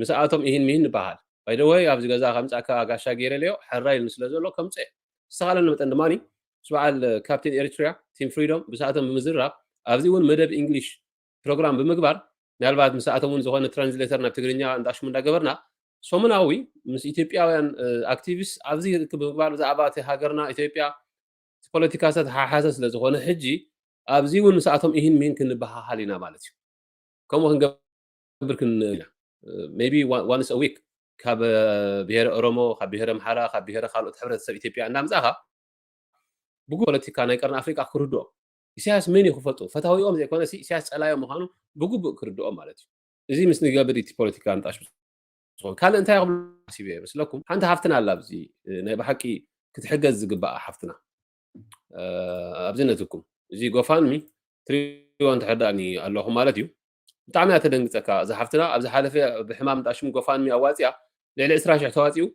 ምስኣቶም ይህን ምሂን ንበሃል ባይደወይ ኣብዚ ገዛ ከምፃካ ጋሻ ገይረልዮ ሕራይ ስለ ዘሎ ከምፅእ ዝተኻለለ መጠን ድማኒ ስበዓል ካፕቴን ኤርትራ ቲም ፍሪዶም ብሰኣቶም ብምዝራብ ኣብዚ እውን መደብ እንግሊሽ ፕሮግራም ብምግባር ምናልባት ምስኣቶም እውን ዝኾነ ትራንስሌተር ናብ ትግርኛ እንዳሽሙ እንዳገበርና ሶሙናዊ ምስ ኢትዮጵያውያን አክቲቪስት ኣብዚ ብምግባር ብዛዕባ እቲ ሃገርና ኢትዮጵያ ፖለቲካታት ሓሓሰ ስለ ዝኾነ ሕጂ ኣብዚ እውን ምስኣቶም ይህን ምሂን ክንበሃሃል ኢና ማለት እዩ ከምኡ ክንገብር ክንኢና ሜቢ ዋንስ አ ዊክ ካብ ብሄረ ኦሮሞ ካብ ብሄረ ኣምሓራ ካብ ብሄረ ካልኦት ሕብረተሰብ ኢትዮጵያ እንዳምፃኻ ብጉ ፖለቲካ ናይ ቀርኒ ኣፍሪቃ ክርድኦም ኢሳያስ መን ይክፈልጡ ፈታዊኦም ዘይኮነ ኢሳያስ ፀላዮም ምዃኑ ብጉቡእ ክርድኦም ማለት እዩ እዚ ምስ ንገብር እቲ ፖለቲካ ንጣሽ ዝኾን ካልእ እንታይ ክብሉ ሓሲበ ይመስለኩም ሓንቲ ሃፍትና ኣላ ኣብዚ ናይ ብሓቂ ክትሕገዝ ዝግባእ ሓፍትና ኣብዚ ነትኩም እዚ ጎፋንሚ ትሪኦ እንትሕዳእኒ ኣለኹም ማለት እዩ ብጣዕሚ እያ ተደንግፀካ እዛ ሓፍትና ኣብዚ ሓለፈ ብሕማም ጣሽሙ ጎፋንሚ ኣዋፅያ ልዕሊ 20,000 ተዋፂኡ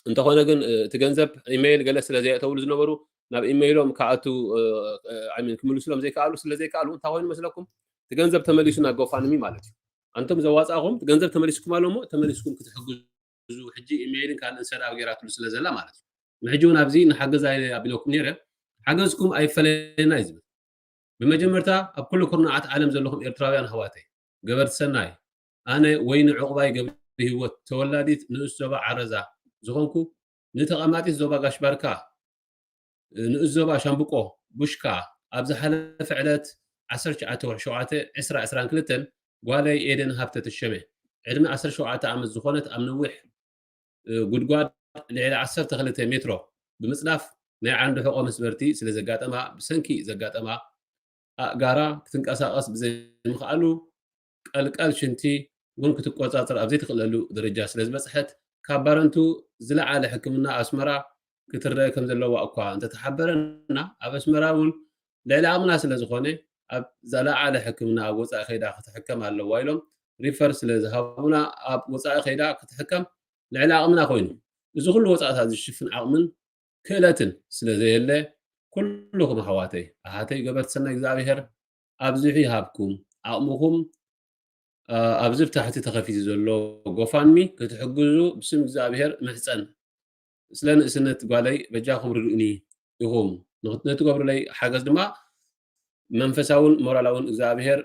እንተኾነ ግን እቲ ገንዘብ ኢሜይል ገለ ስለ ዘይኣተውሉ ዝነበሩ ናብ ኢሜይሎም ከኣቱ ክምልሱሎም ዘይከኣሉ ስለ ዘይከኣሉ እንታይ ኮይኑ መስለኩም እቲ ገንዘብ ተመሊሱ ናብ ጎፋንሚ ማለት እዩ አንተም ዘዋፃኹም ገንዘብ ተመሊስኩም ኣሎ እሞ ተመሊስኩም ክትሕግዙ ሕጂ ኢሜይልን ካልእን ሰላም ጌራትሉ ስለ ዘላ ማለት እዩ ንሕጂ እውን ኣብዚ ንሓገዝ ኣቢለኩም ነይረ ሓገዝኩም ኣይፈለየና እዩ ዝብል ብመጀመርታ ኣብ ኩሉ ኩርናዓት ዓለም ዘለኹም ኤርትራውያን ኣሕዋተይ ገበርቲ ሰናይ ኣነ ወይኒ ዕቑባይ ገብሪ ህይወት ተወላዲት ንእስ ዞባ ዓረዛ ዝኾንኩ ንተቐማጢት ዞባ ጋሽባርካ ንእስ ዞባ ሻምብቆ ቡሽካ ኣብ ዝሓለፈ ዕለት 19/7/2022 ጓለይ ኤደን ሃብተ ተሸመ ዕድመ 17 ዓመት ዝኾነት ኣብ ነዊሕ ጉድጓድ ልዕሊ 12 ሜትሮ ብምፅናፍ ናይ ዓንዲ ሕቆ መስበርቲ ስለ ዘጋጠማ ብሰንኪ ዘጋጠማ ኣእጋራ ክትንቀሳቐስ ብዘይምኽኣሉ ቀልቀል ሽንቲ እውን ክትቆፃፀር ኣብ ዘይትኽእለሉ ደረጃ ስለ ዝበፅሐት ካብ ባረንቱ ዝለዓለ ሕክምና ኣስመራ ክትረአ ከም ዘለዋ እኳ እንተተሓበረና ኣብ ኣስመራ እውን ልዕሊ ኣቕምና ስለ ዝኾነ ኣብ ዝለዓለ ሕክምና ኣብ ወፃኢ ኸይዳ ክትሕከም ኣለዋ ኢሎም ሪፈር ስለ ዝሃቡና ኣብ ወፃኢ ኸይዳ ክትሕከም ልዕሊ ኣቕምና ኮይኑ እዚ ኩሉ ወፃእታት ዝሽፍን ዓቕምን ክእለትን ስለ ዘየለ ኩልኩም ኣሕዋተይ ኣሓተይ ገበርቲ ሰናይ እግዚኣብሔር ኣብዝሑ ይሃብኩም ኣቕምኹም ኣብዚ ብታሕቲ ተኸፊቱ ዘሎ ጎፋንሚ ክትሕግዙ ብስም እግዚኣብሔር ምሕፀን ስለ ንእስነት ጓለይ በጃኹም ርድኡኒ ኢኹም ነትገብሩለይ ሓገዝ ድማ መንፈሳውን ሞራላውን እግዚኣብሔር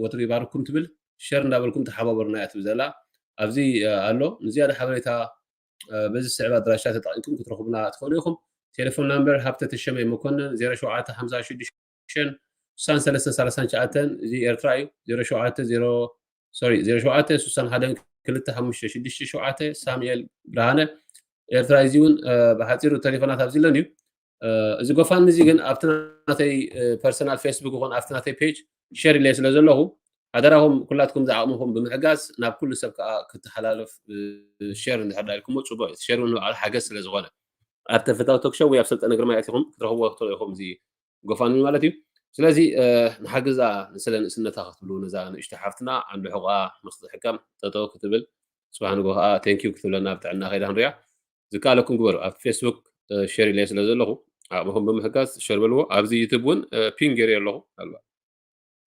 ወትሩ ይባርኩም ትብል ሸር እንዳበልኩም ተሓባበሩና እያ ትብል ዘላ ኣብዚ ኣሎ ንዝያደ ሓበሬታ በዚ ስዕብ ኣድራሻ ተጠቒምኩም ክትረኽቡና ትኽእሉ ኢኹም ቴሌፎን ናምበር ሃብተ ተሸመይ መኮንን 07566339 እዚ ኤርትራ እዩ 07612567 ሳሙኤል ብርሃነ ኤርትራ እዚ እውን ብሓፂሩ ቴሌፎናት ኣብዚ ለን እዩ እዚ ጎፋንሚ እዚ ግን ኣብቲ ናተይ ፐርሰናል ፌስቡክ ይኹን ኣብቲ ናተይ ፔጅ ሸር ኢለየ ስለ ዘለኹ ኣደራኹም ኩላትኩም ዝዓቕምኹም ብምሕጋዝ ናብ ኩሉ ሰብ ከዓ ክትሓላለፍ ሸር እንድሕር ኢልኩሞ ፅቡቅ እዩ ሸር እውን ባዕሉ ሓገዝ ስለ ዝኾነ ኣብ ተፈታዊ ቶክሾው ወይ ኣብ ሰልጠነ ግርማ ኢኹም ክትረኽብዎ ትኽእሉ ኢኹም እዚ ጎፋንሚ ማለት እዩ ስለዚ ንሓገዛ ንስለ ንእስነታ ክትብሉ ነዛ ንእሽተይ ሓፍትና ዓንዲ ሕቑኣ ንክትሕከም ጠጠው ክትብል ፅባሕ ንጎ ከዓ ቴንኪዩ ክትብለና ብጥዕና ኸይዳ ክንሪያ ዝከኣለኩም ግበሩ ኣብ ፌስቡክ ሸር ኢለየ ስለ ዘለኹ ኣቕምኹም ብምሕጋዝ ሸር በልዎ ኣብዚ ዩቱብ እውን ፒን ገይረ ኣለኹ ምናልባት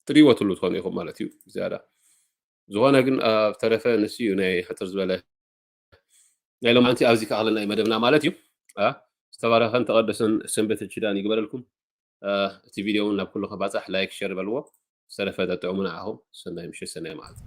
ትሪእዎ ትብሉ ትኾኑ ኢኹም ማለት እዩ ዝያዳ ዝኾነ ግን ኣብ ተረፈ ንስ እዩ ናይ ሕፅር ዝበለ ናይ ሎማንቲ ኣብዚ ከኣለና እዩ መደብና ማለት እዩ ዝተባረኸን ተቐደሰን ሰንበት ችዳን ይግበረልኩም እቲ ቪድዮ እውን ናብ ኩሉ ከባፃሕ ላይክ ሸር በልዎ ዝተረፈ ተጥዕሙና ኣኹም ሰናይ ምሽት ሰናይ መዓልቲ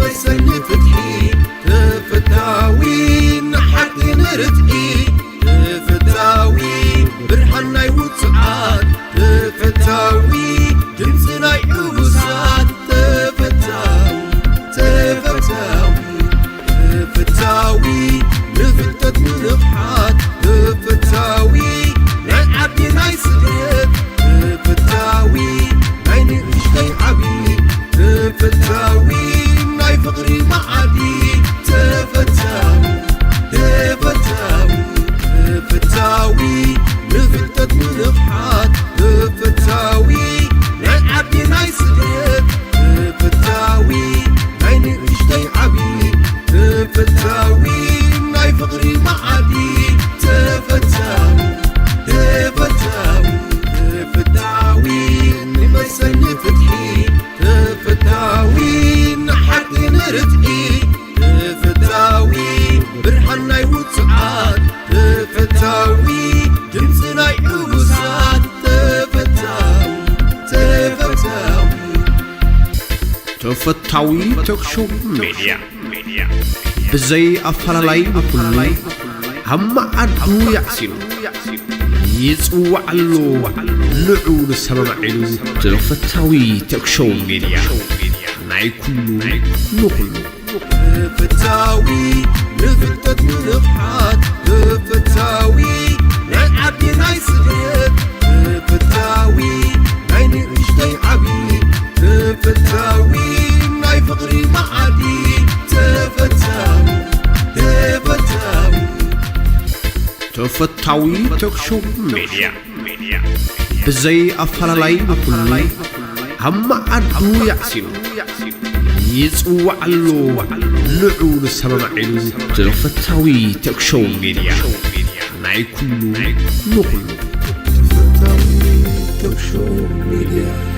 مسني فتحي تفتاوي نحكي نرتقي تفتاوي برحنا يوصعات تفتاوي جنسنا يعوسات تفتاوي تفتاوي نفتت نفحات تفتاوي ناي عبدي ناي سجد تفتاوي ناي نغشتي عبي تفتاوي فقري معادي تفتاوي تفتاوي دمسنا يعوزات تفتاوي تكشو ميديا بزي أفلالاي بكل هم عدو يعسلو يسوع اللو لعون السبب علو تفتاوي تكشو ميديا ناي كلو نخلو تفتاوي نفلتت نفحات تفتاوي ناي عبي ناي سدد تفتاوي ناي نقشتي عبي تفتاوي ناي فقري معادي تفتاوي تفتاوي تكشو ميديا بزي أفلالاي بكل هم عدو يعسلو يسوع اللو لعون السبب علو تفتاوي تكشو ميديا ناي كلو نخلو تفتاوي تكشو ميديا